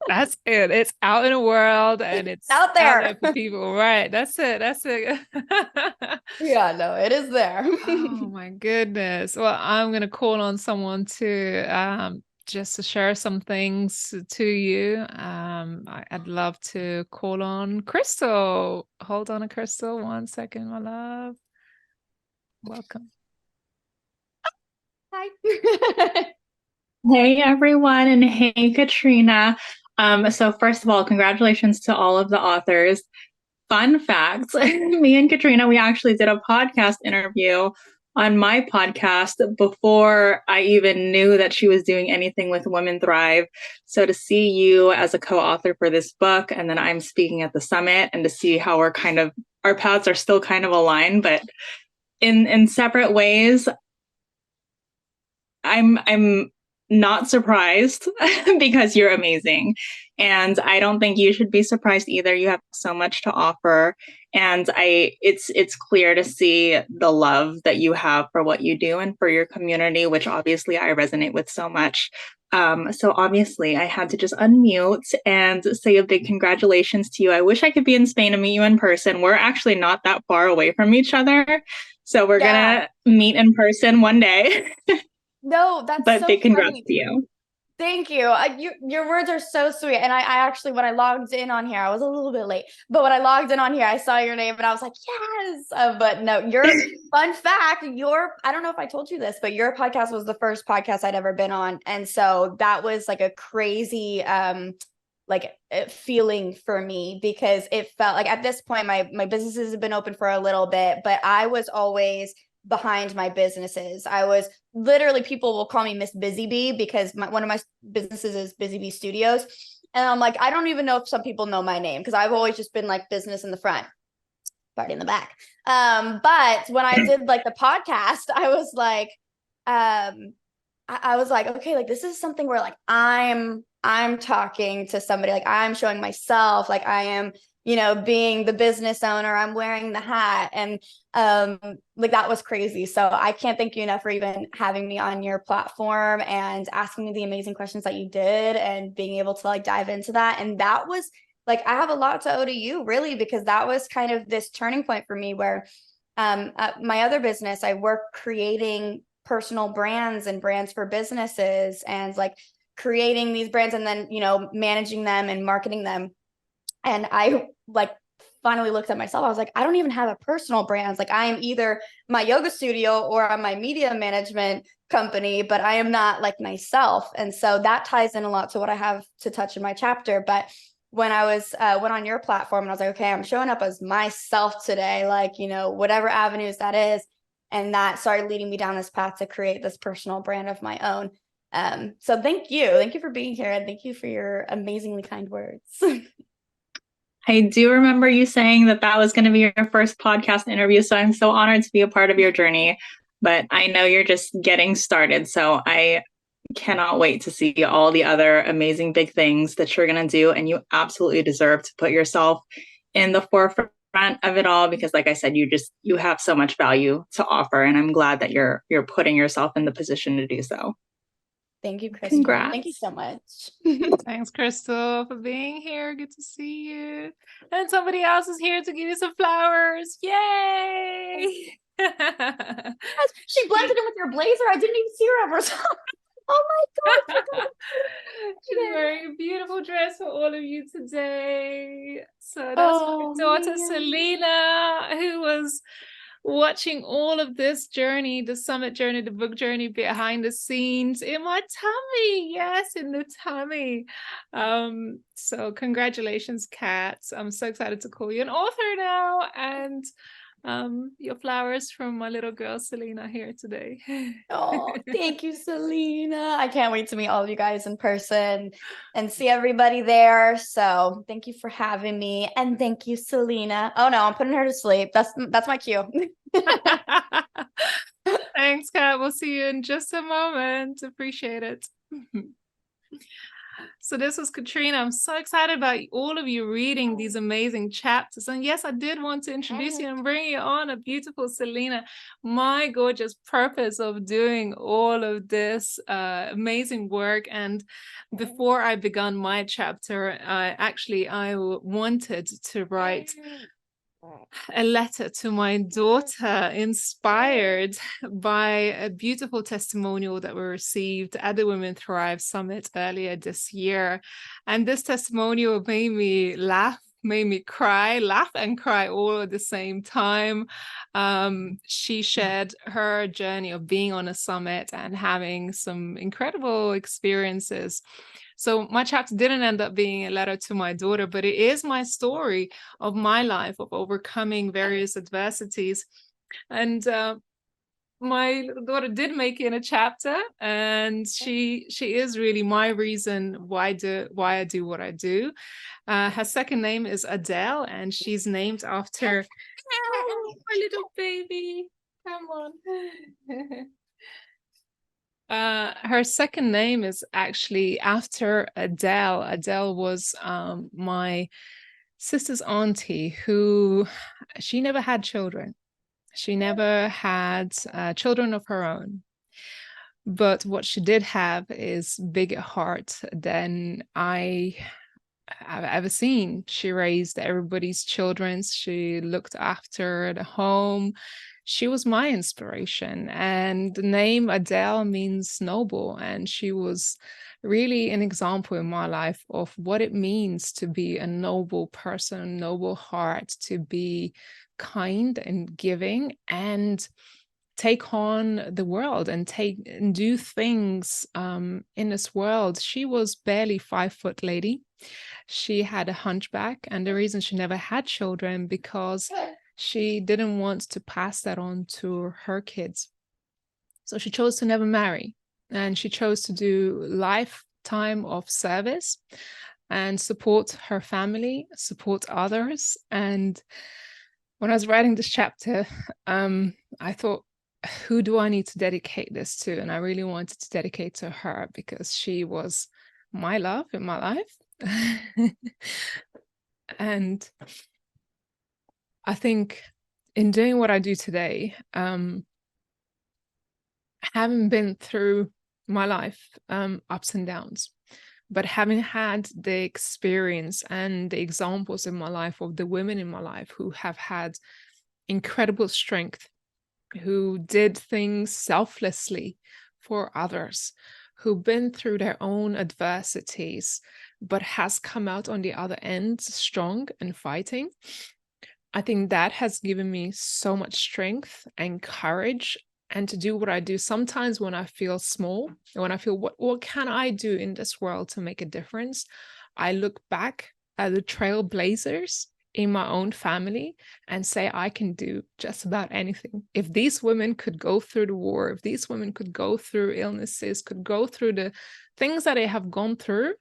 that's it. It's out in the world, and it's out there for people. Right. That's it. Yeah, no, it is there. Oh my goodness. Well, I'm going to call on someone to just to share some things to you. I'd love to call on Crystal. Hold on, Crystal. 1 second, my love. Welcome. Hi. Hey everyone, and hey Katrina. So first of all, congratulations to all of the authors. Fun fact, me and Katrina, we actually did a podcast interview on my podcast before I even knew that she was doing anything with Women Thrive. So to see you as a co-author for this book, and then I'm speaking at the summit, and to see how our paths are still kind of aligned, but in separate ways, I'm not surprised because you're amazing. And I don't think you should be surprised either. You have so much to offer. And it's clear to see the love that you have for what you do and for your community, which obviously I resonate with so much. So obviously I had to just unmute and say a big congratulations to you. I wish I could be in Spain and meet you in person. We're actually not that far away from each other. So we're gonna meet in person one day. No, that's but so big congrats funny. to you. Thank you. Your words are so sweet. And I actually, when I logged in on here, I was a little bit late, but when I logged in on here, I saw your name and I was like, yes. But no, fun fact, I don't know if I told you this, but your podcast was the first podcast I'd ever been on. And so that was like a crazy, feeling for me, because it felt like at this point, my businesses have been open for a little bit, but I was always behind my businesses. I was literally, people will call me Miss Busy Bee because one of my businesses is Busy Bee Studios. And I'm like, I don't even know if some people know my name, because I've always just been like business in the front, party in the back. But when I did like the podcast, I was like, I was like, okay, like this is something where like I'm talking to somebody, like I'm showing myself, like I am, being the business owner, I'm wearing the hat, and like that was crazy. So I can't thank you enough for even having me on your platform and asking me the amazing questions that you did, and being able to like dive into that. And that was like, I have a lot to owe to you, really, because that was kind of this turning point for me where at my other business, I work creating personal brands and brands for businesses, and like creating these brands and then, managing them and marketing them. And I like finally looked at myself. I was like, I don't even have a personal brand. Like I am either my yoga studio or I'm my media management company, but I am not like myself. And so that ties in a lot to what I have to touch in my chapter. But when I was went on your platform and I was like, okay, I'm showing up as myself today, like, whatever avenues that is. And that started leading me down this path to create this personal brand of my own. So thank you for being here, and thank you for your amazingly kind words. I do remember you saying that was going to be your first podcast interview, so I'm so honored to be a part of your journey. But I know you're just getting started, so I cannot wait to see all the other amazing big things that you're going to do, and you absolutely deserve to put yourself in the forefront of it all, because like I said, you have so much value to offer, and I'm glad that you're putting yourself in the position to do so. Thank you, Crystal. Congrats. Thank you so much. Thanks, Crystal, for being here. Good to see you. And somebody else is here to give you some flowers. Yay! She blended in with your blazer. I didn't even see her ever. Oh my God. She's wearing a beautiful dress for all of you today. So that's my daughter, Selena, who was watching all of this journey, the summit journey, the book journey behind the scenes in my tummy. Yes, in the tummy. So congratulations, Kat. I'm so excited to call you an author now. And your flowers from my little girl Selena here today. Oh, thank you, Selena. I can't wait to meet all of you guys in person and see everybody there. So thank you for having me. And thank you, Selena. Oh no, I'm putting her to sleep. That's my cue. Thanks, Kat. We'll see you in just a moment. Appreciate it. So this was Katrina. I'm so excited about all of you reading these amazing chapters. And yes, I did want to introduce you and bring you on a beautiful Selena. My gorgeous purpose of doing all of this amazing work. And before I began my chapter, I wanted to write a letter to my daughter, inspired by a beautiful testimonial that we received at the Women Thrive Summit earlier this year. And this testimonial made me laugh, made me cry, laugh and cry all at the same time. She shared her journey of being on a summit and having some incredible experiences. So my chapter didn't end up being a letter to my daughter, but it is my story of my life, of overcoming various adversities. And my little daughter did make it in a chapter, and she is really my reason why I do what I do. Her second name is Adele, and she's named after my little baby. Come on. Her second name is actually after Adele. Adele was my sister's auntie she never had children. She never had children of her own. But what she did have is bigger heart than I've ever seen. She raised everybody's children. She looked after the home. She was my inspiration, and the name Adele means noble, and she was really an example in my life of what it means to be a noble person, noble heart, to be kind and giving and take on the world and do things in this world. She was barely 5-foot lady. She had a hunchback, and the reason she never had children because she didn't want to pass that on to her kids. So she chose to never marry, and she chose to do lifetime of service and support her family, support others. And when I was writing this chapter, I thought, who do I need to dedicate this to? And I really wanted to dedicate to her because she was my love in my life. And I think in doing what I do today, having been through my life, ups and downs, but having had the experience and the examples in my life of the women in my life who have had incredible strength, who did things selflessly for others, who've been through their own adversities, but has come out on the other end strong and fighting. I think that has given me so much strength and courage, and to do what I do sometimes when I feel small, when I feel what can I do in this world to make a difference, I look back at the trailblazers in my own family and say I can do just about anything. If these women could go through the war, if these women could go through illnesses, could go through the things that they have gone through,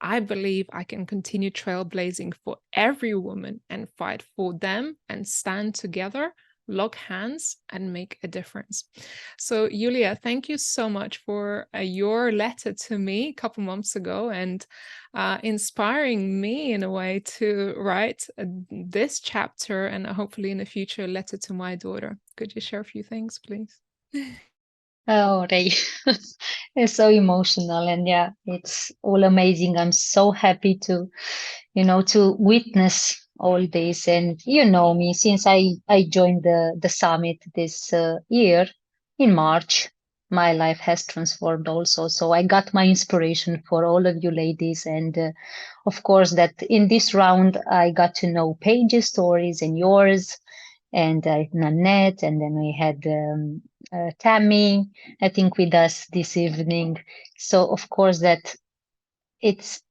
I believe I can continue trailblazing for every woman and fight for them and stand together, lock hands, and make a difference. So Julia, thank you so much for your letter to me a couple months ago and inspiring me in a way to write this chapter and hopefully in the future a letter to my daughter. Could you share a few things, please? Oh, Ray, it's so emotional, and yeah, it's all amazing. I'm so happy to, to witness all this. And you know me, since I joined the summit this year in March, my life has transformed also. So I got my inspiration for all of you ladies, and of course that in this round I got to know Paige's stories and yours, and Nanette, and then we had Tammy, I think, with us this evening. So of course that it's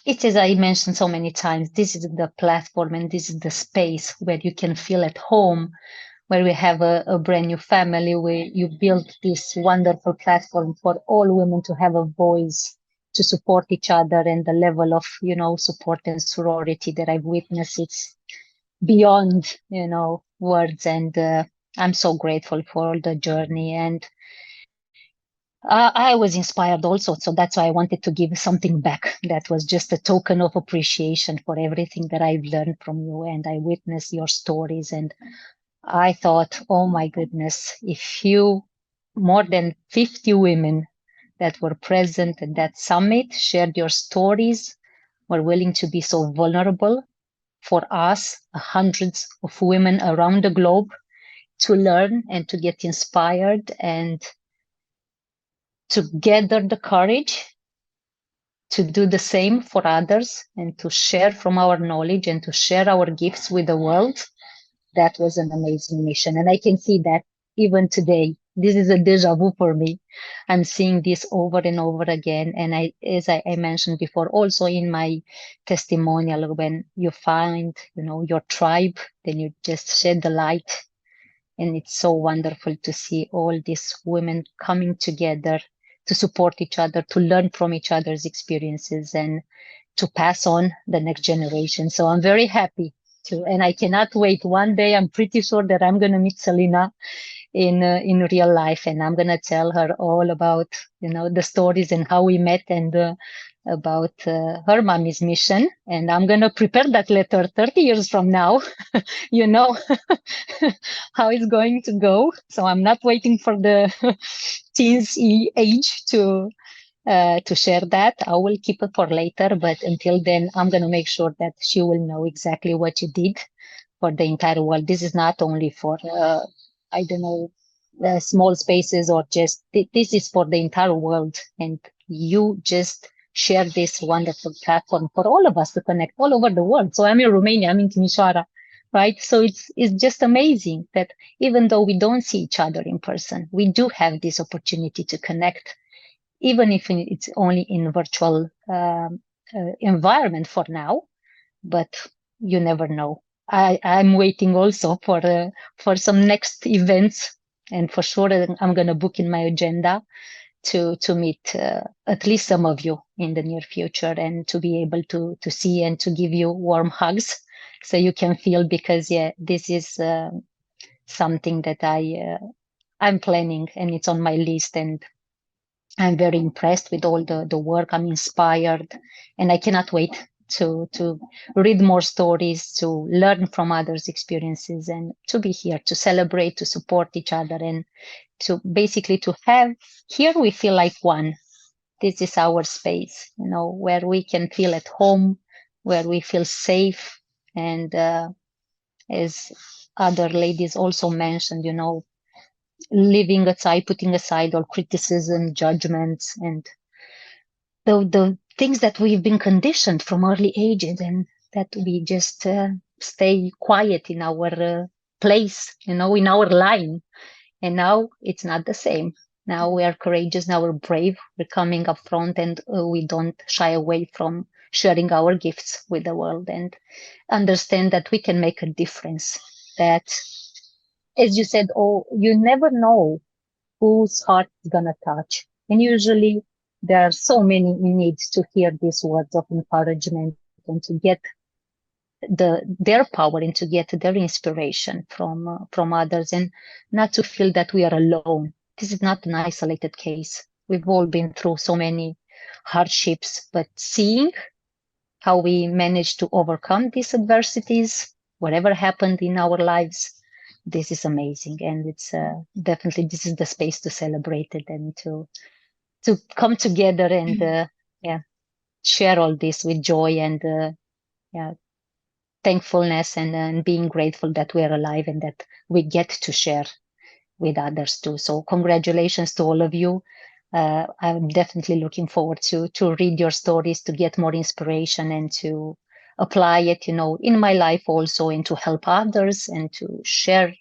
as I mentioned so many times, this is the platform and this is the space where you can feel at home where we have a brand new family, where you build this wonderful platform for all women to have a voice, to support each other, and the level of, support and sorority that I've witnessed, it's beyond, words. And I'm so grateful for all the journey. And I was inspired also. So that's why I wanted to give something back. That was just a token of appreciation for everything that I've learned from you. And I witnessed your stories. And I thought, oh my goodness, if you, more than 50 women that were present at that summit, shared your stories, were willing to be so vulnerable for us, hundreds of women around the globe, to learn and to get inspired and to gather the courage to do the same for others and to share from our knowledge and to share our gifts with the world. That was an amazing mission. And I can see that even today. This is a deja vu for me. I'm seeing this over and over again. And as I mentioned before, also in my testimonial, when you find, your tribe, then you just shed the light. And it's so wonderful to see all these women coming together to support each other, to learn from each other's experiences, and to pass on the next generation. So I'm very happy to, and I cannot wait. One day, I'm pretty sure that I'm going to meet Selena in real life, and I'm going to tell her all about, the stories and how we met, and about her mommy's mission. And I'm going to prepare that letter 30 years from now, how it's going to go. So I'm not waiting for the teens age to share that. I will keep it for later, but until then, I'm going to make sure that she will know exactly what you did for the entire world. This is not only for, I don't know, small spaces, or just, this is for the entire world. And you just share this wonderful platform for all of us to connect all over the world. So I'm in Romania, I'm in Timișoara, right? So it's just amazing that even though we don't see each other in person, we do have this opportunity to connect, even if it's only in virtual environment for now. But you never know. I'm waiting also for some next events, and for sure I'm going to book in my agenda to meet at least some of you in the near future, and to be able to see and to give you warm hugs, so you can feel, because this is something that I'm planning, and it's on my list, and I'm very impressed with all the work. I'm inspired, and I cannot wait to read more stories, to learn from others' experiences, and to be here to celebrate, to support each other, and to basically to have here we feel like one. This is our space, where we can feel at home, where we feel safe. And as other ladies also mentioned, putting aside all criticism, judgments, and the things that we've been conditioned from early ages, and that we just stay quiet in our place, in our line. And now it's not the same. Now we are courageous, now we're brave, we're coming up front, and we don't shy away from sharing our gifts with the world, and understand that we can make a difference. That, as you said, you never know whose heart is gonna touch. And usually there are so many needs to hear these words of encouragement, and to get their power, and to get their inspiration from others, and not to feel that we are alone. This is not an isolated case. We've all been through so many hardships, but seeing how we managed to overcome these adversities, whatever happened in our lives, this is amazing. And it's definitely, this is the space to celebrate it, and to come together and share all this with joy, and thankfulness, and being grateful that we are alive, and that we get to share with others too. So congratulations to all of you. I'm definitely looking forward to read your stories, to get more inspiration, and to apply it, in my life also, and to help others, and to share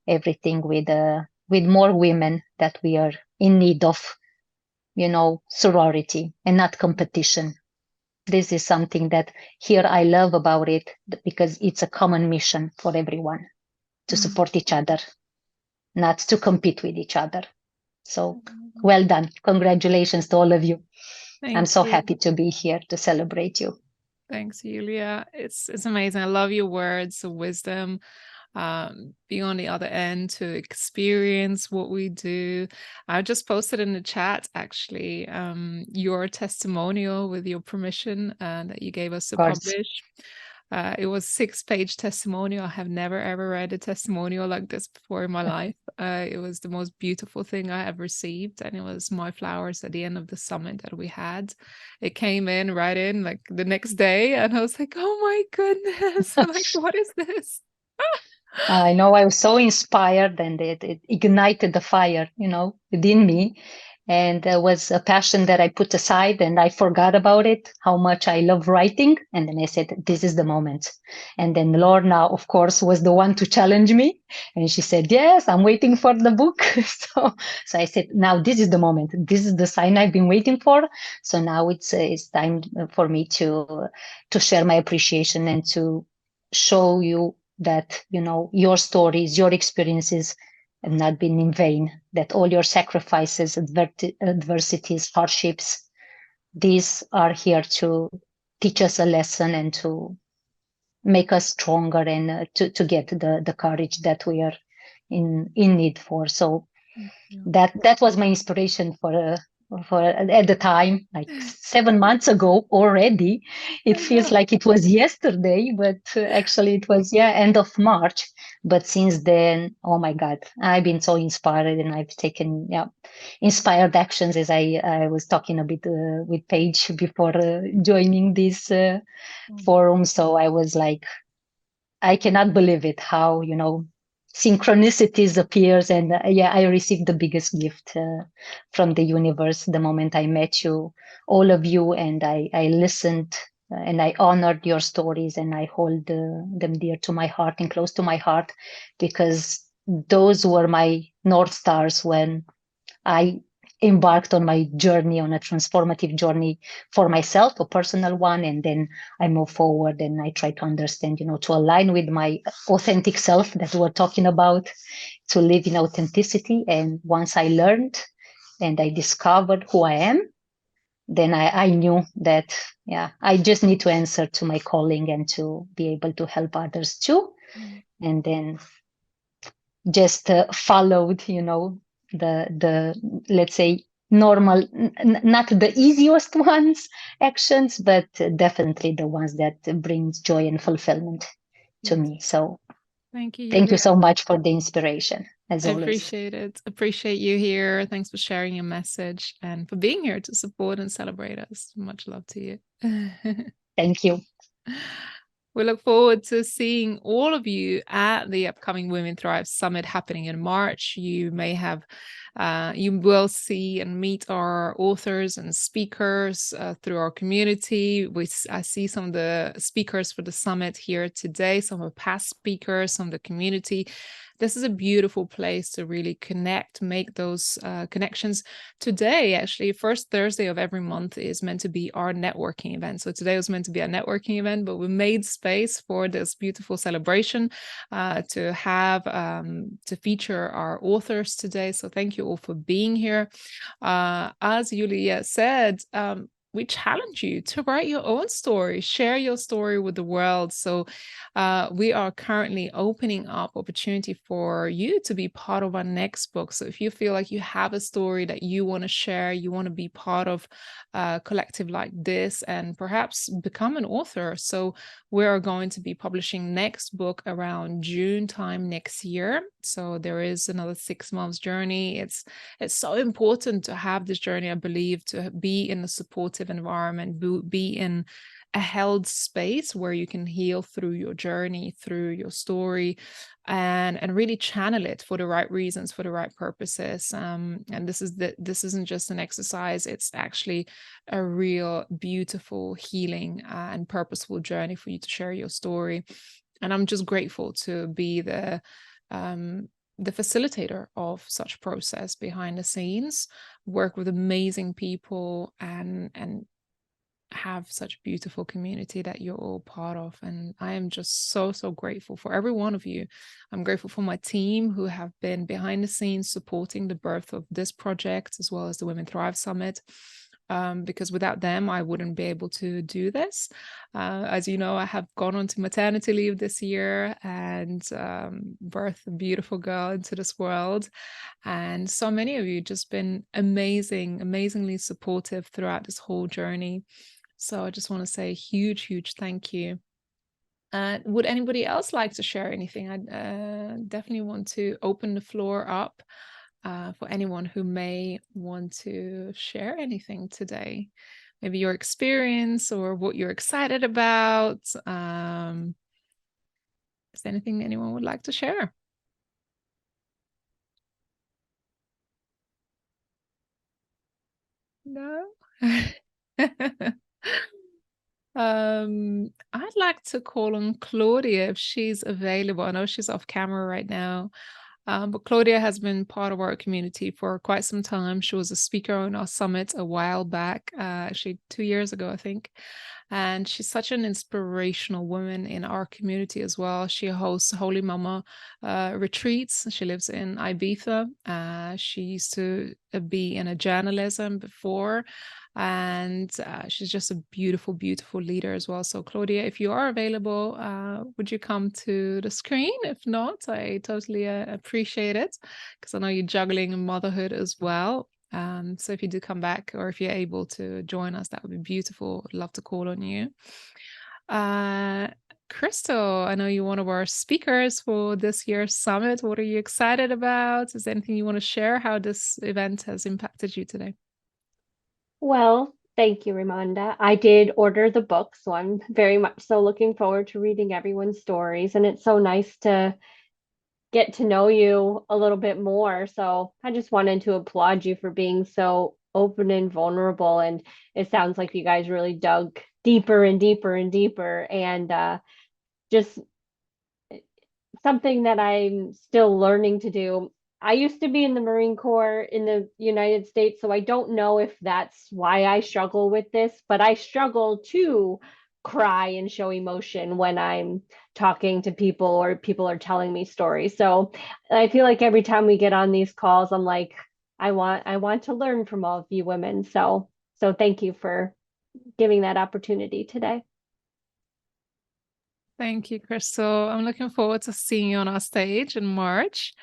everything with more women that we are in need of, sorority and not competition. This is something that here I love about it, because it's a common mission for everyone to support each other. not to compete with each other. So well done. Congratulations to all of you. I'm so happy to be here to celebrate you. Thanks, Julia. It's amazing. I love your words of wisdom. Being on the other end to experience what we do. I just posted in the chat actually your testimonial with your permission that you gave us to publish. It was 6-page testimonial. I have never ever read a testimonial like this before in my life. It was the most beautiful thing I have received, and it was my flowers at the end of the summit that we had. It came in right in like the next day, and I was like, oh my goodness, like what is this? I know, I was so inspired, and it ignited the fire, within me. And there was a passion that I put aside, and I forgot about it, how much I love writing. And then I said, this is the moment. And then Lorna, of course, was the one to challenge me. And she said, yes, I'm waiting for the book. So I said, now this is the moment. This is the sign I've been waiting for. So now it's time for me to share my appreciation and to show you that, your stories, your experiences have not been in vain, that all your sacrifices, adversities, hardships, these are here to teach us a lesson and to make us stronger and to get the courage that we are in need for. So that was my inspiration for at the time, like 7 months ago already. It feels like it was yesterday, but actually it was end of March. But since then, oh my God, I've been so inspired, and I've taken inspired actions, as I was talking a bit with Paige before joining this forum. So I was like, I cannot believe it, how synchronicities appears, and I received the biggest gift from the universe the moment I met you, all of you, and I listened and I honored your stories, and I hold them dear to my heart and close to my heart, because those were my North Stars when I embarked on my journey, on a transformative journey for myself, a personal one, and then I move forward and I try to understand, to align with my authentic self that we're talking about, to live in authenticity. And once I learned and I discovered who I am, then I knew that, I just need to answer to my calling and to be able to help others too. And then just followed, the let's say normal, not the easiest ones actions, but definitely the ones that brings joy and fulfillment to me. So thank you. Thank you so much for the inspiration, as always. Appreciate it. Appreciate you here. Thanks for sharing your message and for being here to support and celebrate us. Much love to you. Thank you. We look forward to seeing all of you at the upcoming Women Thrive Summit happening in March. You may have, you will see and meet our authors and speakers through our community. I see some of the speakers for the summit here today, some of past speakers, some of the community. This is a beautiful place to really connect, make those connections. Today, actually, first Thursday of every month is meant to be our networking event. So today was meant to be a networking event, but we made space for this beautiful celebration to have, to feature our authors today. So thank you all for being here. As Julia said, we challenge you to write your own story, share your story with the world. So we are currently opening up opportunity for you to be part of our next book. So if you feel like you have a story that you want to share, you want to be part of a collective like this and perhaps become an author. So we are going to be publishing next book around June time next year. So there is another 6 months journey. It's so important to have this journey, I believe, to be in a supportive environment, be in a held space where you can heal through your journey, through your story, and really channel it for the right reasons, for the right purposes. And this isn't just an exercise, it's actually a real beautiful healing and purposeful journey for you to share your story. And I'm just grateful to be the facilitator of such process behind the scenes, work with amazing people and have such a beautiful community that you're all part of. And I am just so, so grateful for every one of you. I'm grateful for my team who have been behind the scenes supporting the birth of this project, as well as the Women Thrive Summit. Because without them, I wouldn't be able to do this. As you know, I have gone on to maternity leave this year and birthed a beautiful girl into this world. And so many of you just been amazingly supportive throughout this whole journey. So I just want to say a huge, huge thank you. Would anybody else like to share anything? I definitely want to open the floor up for anyone who may want to share anything today. Maybe your experience or what you're excited about. Is there anything anyone would like to share? No? I'd like to call on Claudia if she's available. I know she's off camera right now. But Claudia has been part of our community for quite some time. She was a speaker on our summit a while back, actually 2 years ago, I think. And she's such an inspirational woman in our community as well. She hosts Holy Mama retreats. She lives in Ibiza. She used to be in a journalism before. And she's just a beautiful, beautiful leader as well. So Claudia, if you are available, would you come to the screen? If not, I totally appreciate it, because I know you're juggling motherhood as well. So if you do come back, or if you're able to join us, that would be beautiful. I'd love to call on you. Crystal, I know you're one of our speakers for this year's summit. What are you excited about? Is there anything you want to share how this event has impacted you today? Well, thank you, Ramonda. I did order the book, so I'm very much so looking forward to reading everyone's stories. And it's so nice to get to know you a little bit more. So I just wanted to applaud you for being so open and vulnerable. And it sounds like you guys really dug deeper and deeper and deeper. And just something that I'm still learning to do. I used to be in the Marine Corps in the United States, so I don't know if that's why I struggle with this, but I struggle to cry and show emotion when I'm talking to people or people are telling me stories. So I feel like every time we get on these calls, I'm like, I want to learn from all of you women. So thank you for giving that opportunity today. Thank you, Crystal. I'm looking forward to seeing you on our stage in March.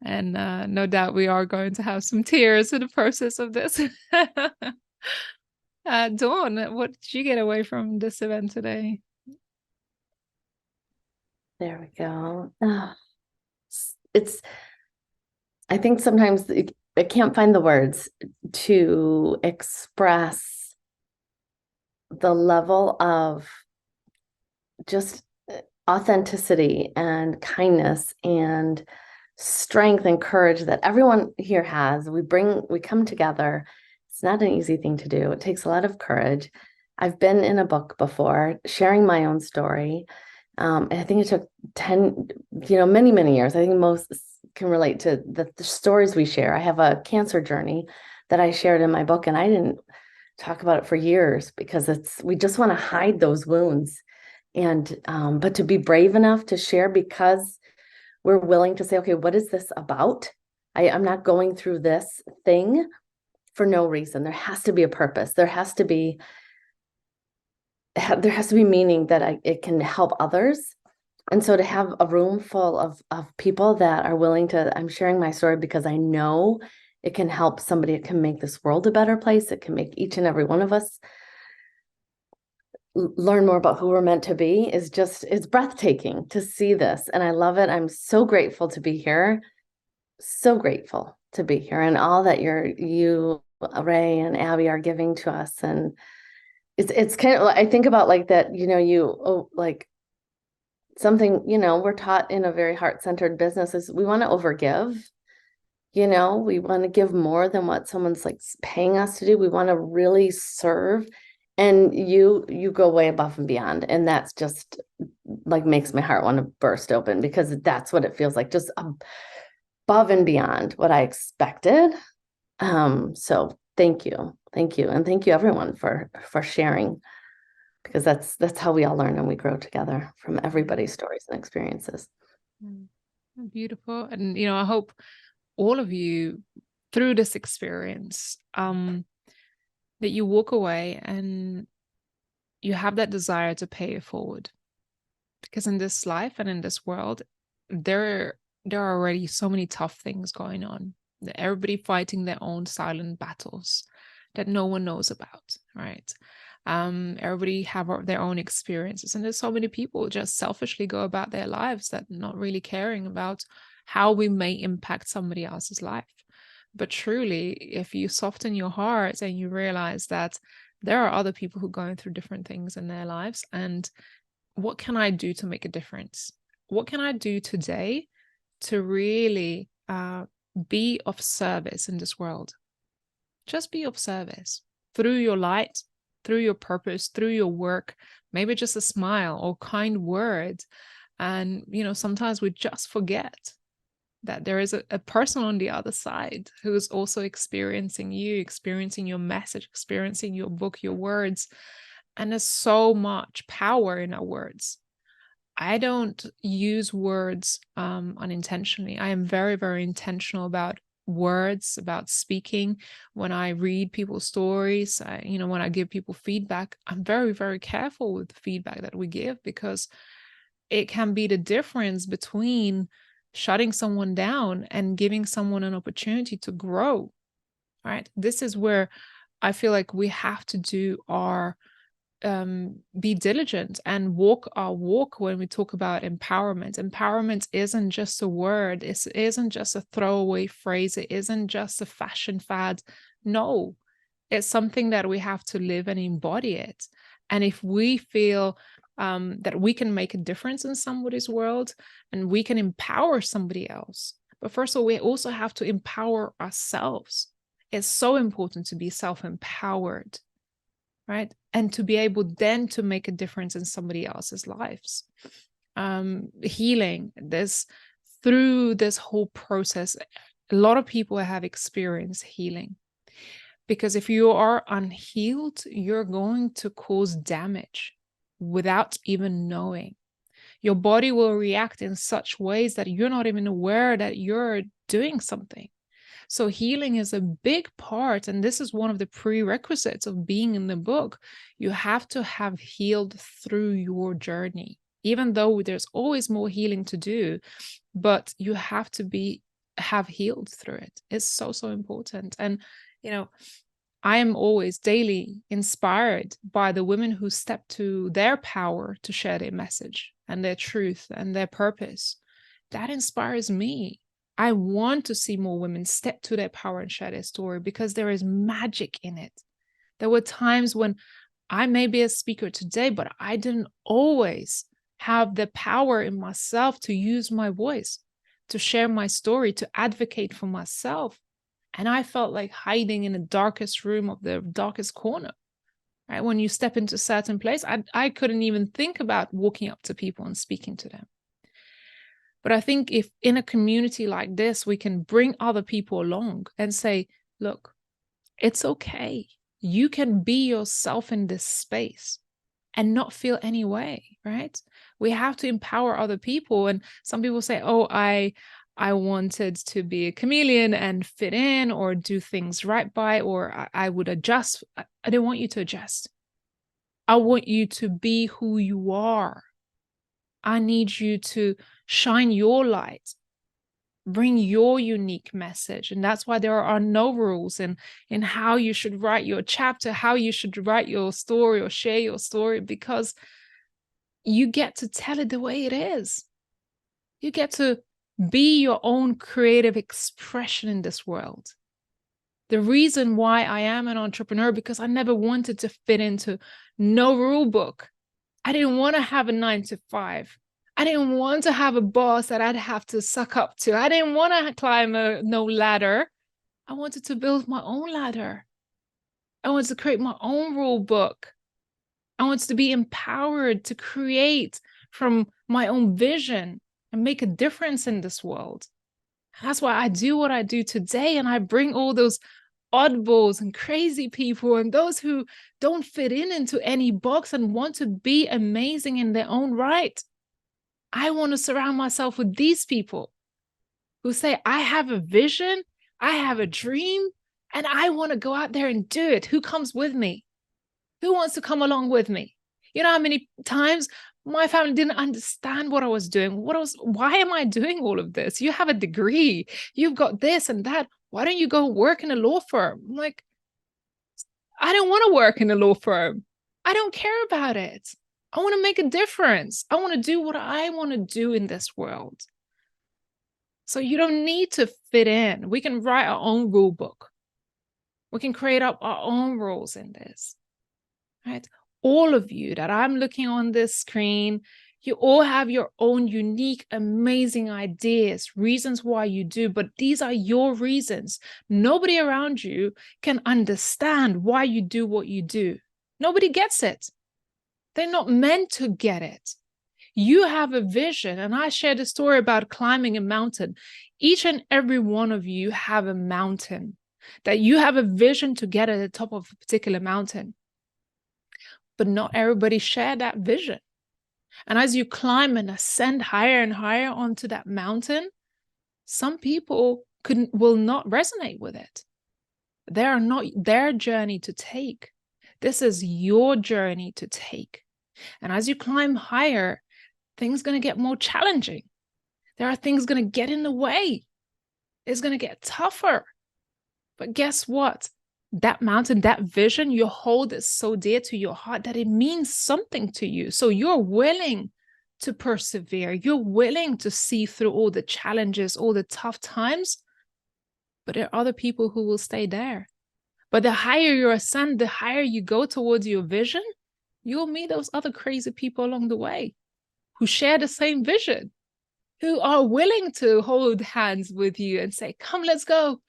And no doubt we are going to have some tears in the process of this. Dawn, what did you get away from this event today? There we go. I think sometimes I can't find the words to express the level of just authenticity and kindness and strength and courage that everyone here has. We come together. It's not an easy thing to do. It takes a lot of courage. I've been in a book before, sharing my own story. And I think it took 10, many years. I think most can relate to the stories we share. I have a cancer journey that I shared in my book, and I didn't talk about it for years because we just want to hide those wounds. And but to be brave enough to share because we're willing to say, okay, what is this about? I'm not going through this thing for no reason. There has to be a purpose. There has to be meaning that it can help others. And so to have a room full of people that are willing to, I'm sharing my story because I know it can help somebody. It can make this world a better place. It can make each and every one of us learn more about who we're meant to be. It's breathtaking to see this. And I love it. I'm so grateful to be here. So grateful to be here, and all that you, Ray and Abby, are giving to us. And it's kind of, I think about like that, like something, we're taught in a very heart-centered business is we want to overgive. We want to give more than what someone's like paying us to do. We want to really serve. And you go way above and beyond. And that's just like makes my heart want to burst open, because that's what it feels like, just above and beyond what I expected. So thank you. Thank you. And thank you everyone for sharing, because that's how we all learn and we grow together from everybody's stories and experiences. Beautiful. And, I hope all of you through this experience, that you walk away and you have that desire to pay it forward. Because in this life and in this world, there are already so many tough things going on. Everybody fighting their own silent battles that no one knows about, right? Everybody have their own experiences, and there's so many people just selfishly go about their lives that not really caring about how we may impact somebody else's life. But truly, if you soften your heart and you realize that there are other people who are going through different things in their lives, and what can I do to make a difference? What can I do today to really be of service in this world? Just be of service through your light, through your purpose, through your work, maybe just a smile or kind word. And, sometimes we just forget that there is a person on the other side who is also experiencing you, experiencing your message, experiencing your book, your words. And there's so much power in our words. I don't use words unintentionally. I am very, very intentional about words, about speaking. When I read people's stories, when I give people feedback, I'm very, very careful with the feedback that we give, because it can be the difference between shutting someone down and giving someone an opportunity to grow, right? This is where I feel like we have to do our be diligent and walk our walk when we talk about empowerment. Empowerment isn't just a word. It isn't just a throwaway phrase. It isn't just a fashion fad. No, it's something that we have to live and embody it. And if we feel that we can make a difference in somebody's world and we can empower somebody else, but first of all, we also have to empower ourselves. It's so important to be self-empowered, right? And to be able then to make a difference in somebody else's lives. Healing, through this whole process, a lot of people have experienced healing. Because if you are unhealed, you're going to cause damage without even knowing. Your body will react in such ways that you're not even aware that you're doing something. So healing is a big part, and this is one of the prerequisites of being in the book. You have to have healed through your journey, even though there's always more healing to do, but you have to have healed through it. It's so, so important. And, I am always daily inspired by the women who step to their power to share their message and their truth and their purpose. That inspires me. I want to see more women step to their power and share their story, because there is magic in it. There were times when I may be a speaker today, but I didn't always have the power in myself to use my voice, to share my story, to advocate for myself. And I felt like hiding in the darkest room of the darkest corner, right? When you step into a certain place, I couldn't even think about walking up to people and speaking to them. But I think if in a community like this, we can bring other people along and say, look, it's okay. You can be yourself in this space and not feel any way, right? We have to empower other people. And some people say, oh, I wanted to be a chameleon and fit in or do things right by, or I would adjust. I don't want you to adjust. I want you to be who you are. I need you to shine your light, bring your unique message. And that's why there are no rules in how you should write your chapter, how you should write your story or share your story, because you get to tell it the way it is. You get to be your own creative expression in this world. The reason why I am an entrepreneur, because I never wanted to fit into no rule book. I didn't want to have a 9-to-5. I didn't want to have a boss that I'd have to suck up to. I didn't want to climb no ladder. I wanted to build my own ladder. I wanted to create my own rule book. I wanted to be empowered to create from my own vision and make a difference in this world. That's why I do what I do today. And I bring all those oddballs and crazy people and those who don't fit into any box and want to be amazing in their own right. I want to surround myself with these people who say, I have a vision, I have a dream, and I want to go out there and do it. Who comes with me? Who wants to come along with me? You know how many times my family didn't understand what I was doing? Why am I doing all of this? You have a degree, you've got this and that. Why don't you go work in a law firm? I'm like, I don't want to work in a law firm. I don't care about it. I want to make a difference. I want to do what I want to do in this world. So you don't need to fit in. We can write our own rule book. We can create up our own rules in this, right? All of you that I'm looking on this screen, you all have your own unique, amazing ideas, reasons why you do, but these are your reasons. Nobody around you can understand why you do what you do. Nobody gets it. They're not meant to get it. You have a vision, and I shared a story about climbing a mountain. Each and every one of you have a mountain, that you have a vision to get at the top of a particular mountain. But not everybody share that vision. And as you climb and ascend higher and higher onto that mountain, some people will not resonate with it. They are not their journey to take. This is your journey to take. And as you climb higher, things are going to get more challenging. There are things going to get in the way. It's going to get tougher. But guess what? That mountain, that vision, you hold it so dear to your heart that it means something to you. So you're willing to persevere. You're willing to see through all the challenges, all the tough times. But there are other people who will stay there. But the higher you ascend, the higher you go towards your vision, you'll meet those other crazy people along the way who share the same vision, who are willing to hold hands with you and say, come, let's go.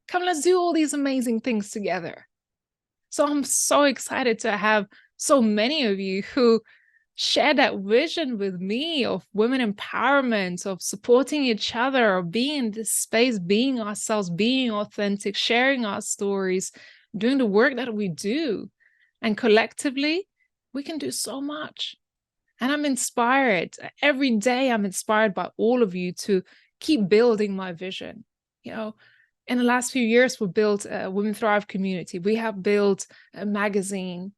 Come, let's do all these amazing things together. So I'm so excited to have so many of you who share that vision with me of women empowerment, of supporting each other, of being in this space, being ourselves, being authentic, sharing our stories, doing the work that we do. And collectively, we can do so much. And I'm inspired. Every day I'm inspired by all of you to keep building my vision. You know, in the last few years, we've built a Women Thrive community. We have built a magazine.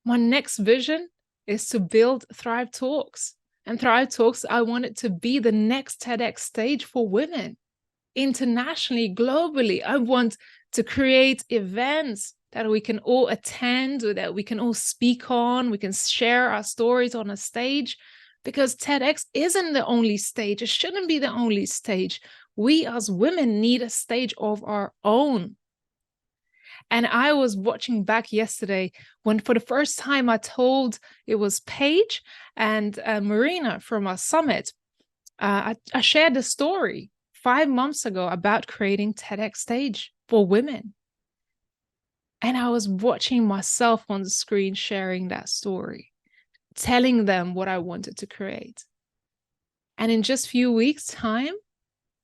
My next vision is to build Thrive Talks. And Thrive Talks, I want it to be the next TEDx stage for women, internationally, globally. I want to create events that we can all attend, or that we can all speak on. We can share our stories on a stage, because TEDx isn't the only stage. It shouldn't be the only stage. We as women need a stage of our own. And I was watching back yesterday when for the first time I told, it was Paige and Marina from our summit. I shared the story 5 months ago about creating TEDx stage for women. And I was watching myself on the screen sharing that story, telling them what I wanted to create. And in just a few weeks' time,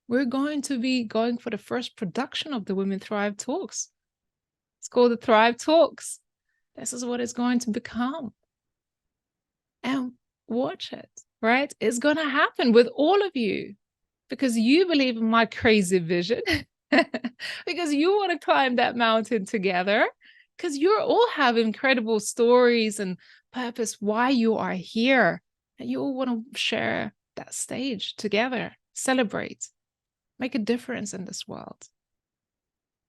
we're going to be going for the first production of the Women Thrive Talks. It's called the Thrive Talks. This is what it's going to become. And watch it, right? It's going to happen with all of you, because you believe in my crazy vision, because you want to climb that mountain together, because you all have incredible stories and purpose why you are here. And you all want to share that stage together, celebrate, make a difference in this world.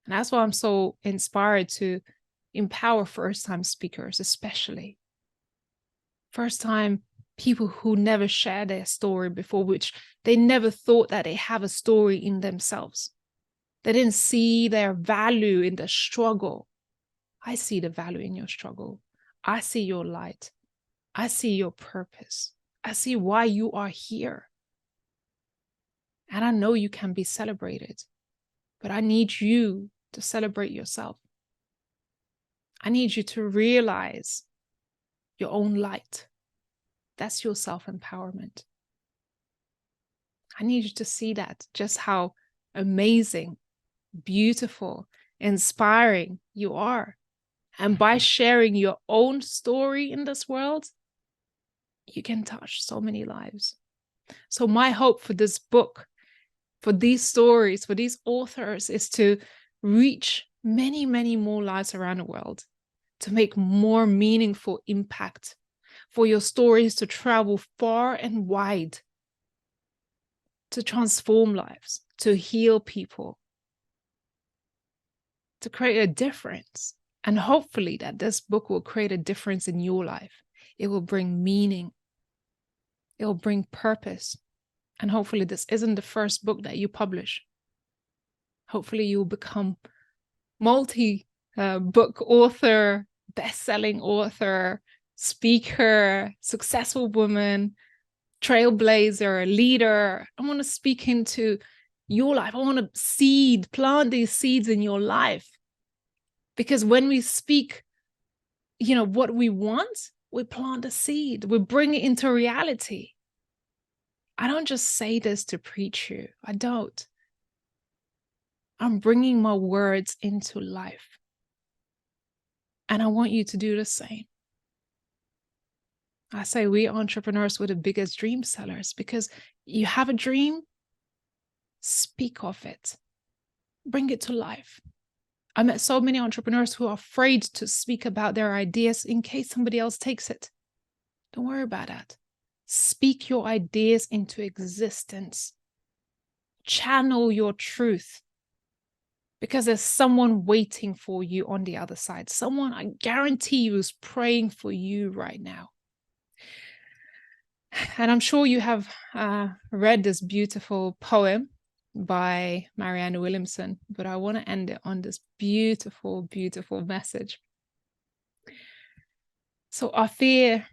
And that's why I'm so inspired to empower first-time speakers, especially first-time people who never shared their story before, which they never thought that they have a story in themselves. They didn't see their value in the struggle. I see the value in your struggle. I see your light. I see your purpose. I see why you are here. And I know you can be celebrated, but I need you to celebrate yourself. I need you to realize your own light. That's your self-empowerment. I need you to see that, just how amazing, beautiful, inspiring you are. And by sharing your own story in this world, you can touch so many lives. So my hope for this book, for these stories, for these authors, is to reach many, many more lives around the world, to make more meaningful impact, for your stories to travel far and wide, to transform lives, to heal people, to create a difference. And hopefully that this book will create a difference in your life. It will bring meaning. It will bring purpose. And hopefully this isn't the first book that you publish. Hopefully you'll become multi-book author, best-selling author, speaker, successful woman, trailblazer, leader. I want to speak into your life. I want to plant these seeds in your life. Because when we speak, what we want, we plant a seed. We bring it into reality. I don't just say this to preach you. I don't. I'm bringing my words into life. And I want you to do the same. I say we entrepreneurs were the biggest dream sellers, because you have a dream, speak of it. Bring it to life. I met so many entrepreneurs who are afraid to speak about their ideas in case somebody else takes it. Don't worry about that. Speak your ideas into existence. Channel your truth. Because there's someone waiting for you on the other side. Someone, I guarantee you, is praying for you right now. And I'm sure you have read this beautiful poem by Marianne Williamson, but I want to end it on this beautiful, beautiful message. So our fear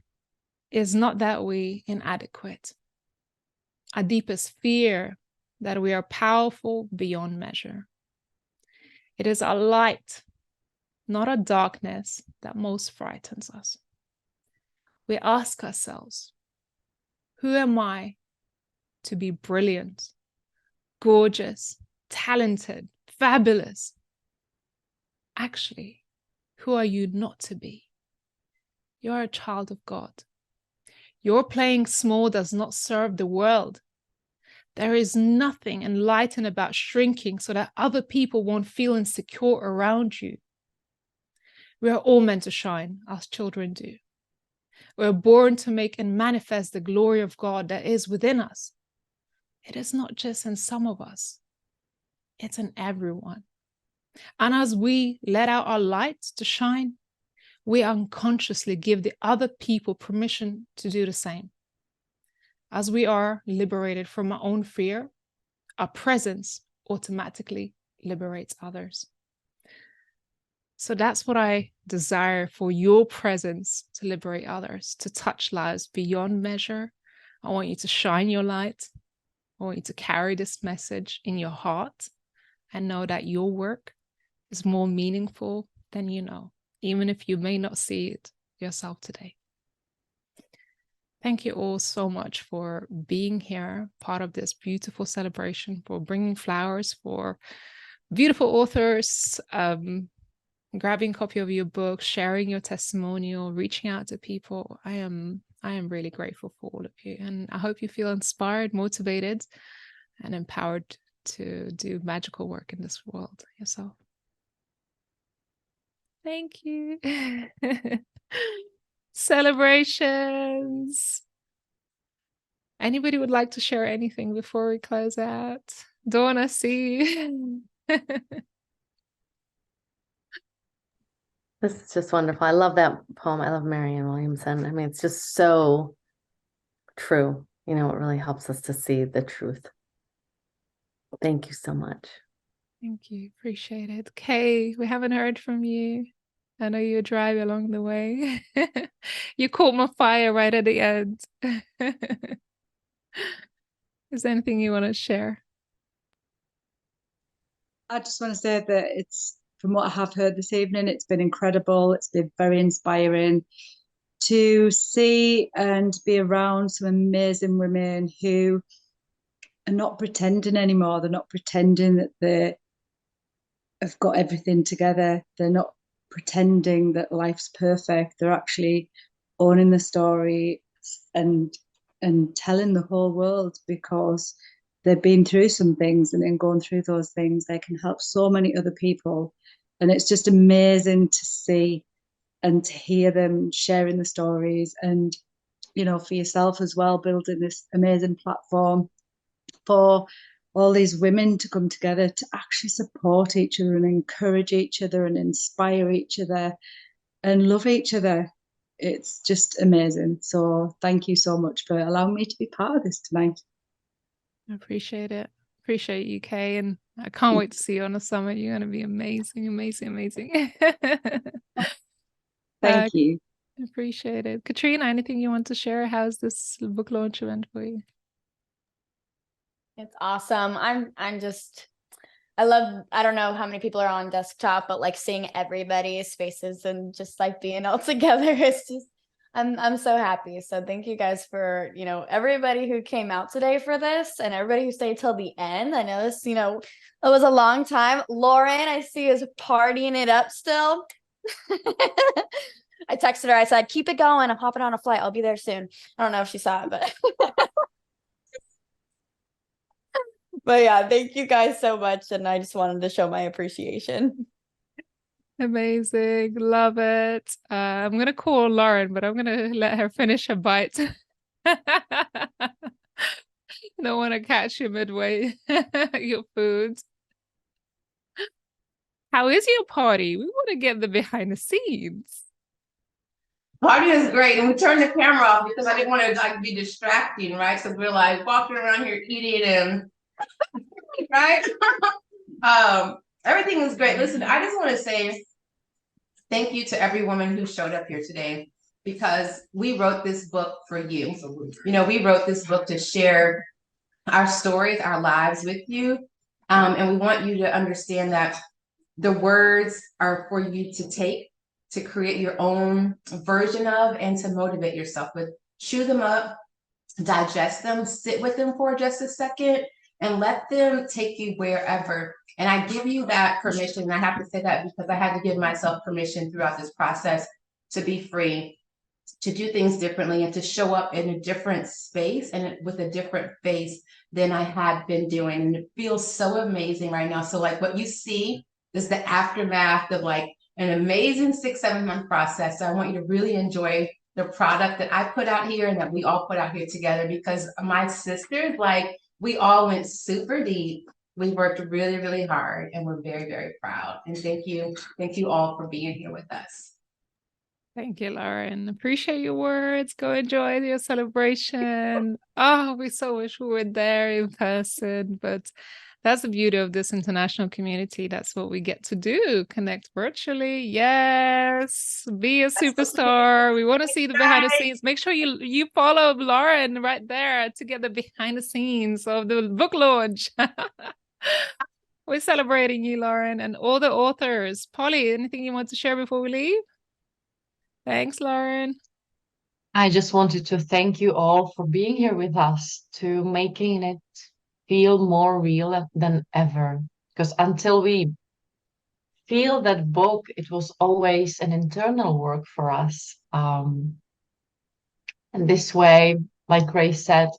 is not that we're inadequate. Our deepest fear that we are powerful beyond measure. It is our light, not our darkness, that most frightens us. We ask ourselves, who am I to be brilliant, gorgeous, talented, fabulous? Actually, who are you not to be? You're a child of God. Your playing small does not serve the world. There is nothing enlightened about shrinking so that other people won't feel insecure around you. We are all meant to shine, as children do. We're born to make and manifest the glory of God that is within us. It is not just in some of us. It's in everyone. And as we let out our lights to shine, we unconsciously give the other people permission to do the same. As we are liberated from our own fear, our presence automatically liberates others. So that's what I desire for your presence, to liberate others, to touch lives beyond measure. I want you to shine your light. I want you to carry this message in your heart and know that your work is more meaningful than you know, even if you may not see it yourself today. Thank you all so much for being here, part of this beautiful celebration, for bringing flowers for beautiful authors, grabbing a copy of your book, sharing your testimonial, reaching out to people. I am really grateful for all of you. And I hope you feel inspired, motivated, and empowered to do magical work in this world yourself. Thank you. Celebrations. Anybody would like to share anything before we close out? Dawn, I see. This is just wonderful. I love that poem. I love Marianne Williamson. I mean, it's just so true. It really helps us to see the truth. Thank you so much. Thank you. Appreciate it. Kay, we haven't heard from you. I know you drive along the way. You caught my fire right at the end. Is there anything you want to share? I just want to say that from what I have heard this evening, it's been incredible. It's been very inspiring to see and be around some amazing women who are not pretending anymore. They're not pretending that have got everything together. They're not pretending that life's perfect. They're actually owning the story and telling the whole world, because they've been through some things, and in going through those things, they can help so many other people. And it's just amazing to see and to hear them sharing the stories, and, you know, for yourself as well, building this amazing platform for all these women to come together to actually support each other and encourage each other and inspire each other and love each other. It's just amazing. So thank you so much for allowing me to be part of this tonight. I appreciate it. Appreciate you, Kay, and I can't wait to see you on the summit. You're going to be amazing, amazing, amazing. Thank you. Appreciate it. Katrina, anything you want to share? How's this book launch event for you? It's awesome. I'm just, I don't know how many people are on desktop, but like seeing everybody's faces and just like being all together is just, I'm so happy. So thank you guys for, you know, everybody who came out today for this and everybody who stayed till the end. I know this, you know, it was a long time. Lauren, I see, is partying it up still. I texted her, I said, keep it going. I'm hopping on a flight. I'll be there soon. I don't know if she saw it, but but yeah, thank you guys so much. And I just wanted to show my appreciation. Amazing. Love it. I'm going to call Lauren, but I'm going to let her finish her bite. I don't want to catch you midway your food. How is your party? We want to get the behind the scenes. Party is great, and we turned the camera off because I didn't want to like be distracting, right? So we're like walking around here eating and right. Everything is great. Listen, I just want to say thank you to every woman who showed up here today, because we wrote this book for you. You know, we wrote this book to share our stories, our lives with you, and we want you to understand that the words are for you to take, to create your own version of, and to motivate yourself with. Chew them up, digest them, sit with them for just a second, and let them take you wherever. And I give you that permission. And I have to say that because I had to give myself permission throughout this process to be free, to do things differently, and to show up in a different space and with a different face than I had been doing. And it feels so amazing right now. So like what you see is the aftermath of like an amazing 6-7 month process. So I want you to really enjoy the product that I put out here and that we all put out here together, because my sisters, like, we all went super deep. We worked really, really hard, and we're very, very proud. And thank you all for being here with us. Thank you, Lauren. Appreciate your words. Go enjoy your celebration. Oh, we so wish we were there in person, but that's the beauty of this international community. That's what we get to do. Connect virtually. Yes. Be a superstar. We want to see the behind the scenes. Make sure you follow Lauren right there to get the behind the scenes of the book launch. We're celebrating you, Lauren, and all the authors. Polly, anything you want to share before we leave? Thanks, Lauren. I just wanted to thank you all for being here with us, to making it feel more real than ever. Because until we feel that book, it was always an internal work for us. And this way, like Grace said,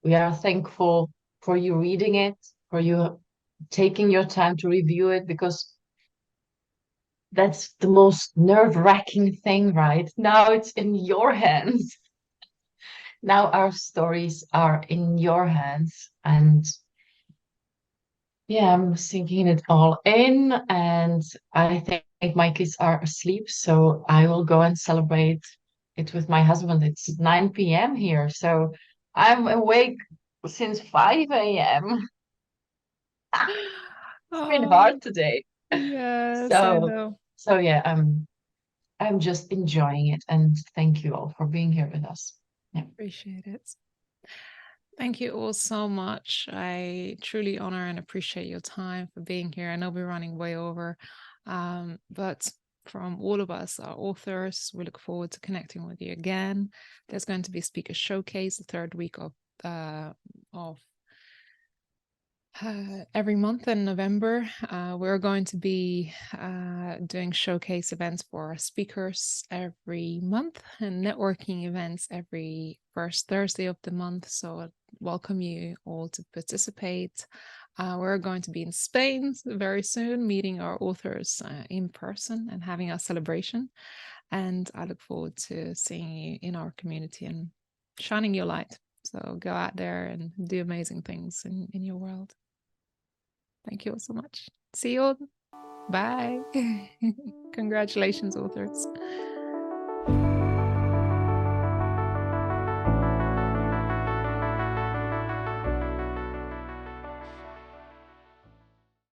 we are thankful for you reading it, for you taking your time to review it, because that's the most nerve-wracking thing, right? Now it's in your hands. Now our stories are in your hands. And yeah, I'm sinking it all in, and I think my kids are asleep, so I will go and celebrate it with my husband. It's 9 p.m. here, so I'm awake since 5 a.m. It's been hard today. Yes, I know. So yeah, I'm just enjoying it, and thank you all for being here with us. Yeah. Appreciate it. Thank you all so much. I truly honor and appreciate your time for being here. I know we're running way over, but from all of us, our authors, we look forward to connecting with you again. There's going to be a speaker showcase the third week of Every month in November, we're going to be doing showcase events for speakers every month and networking events every first Thursday of the month. So I welcome you all to participate. We're going to be in Spain very soon, meeting our authors in person and having our celebration. And I look forward to seeing you in our community and shining your light. So go out there and do amazing things in your world. Thank you all so much. See you all. Bye. Congratulations, authors.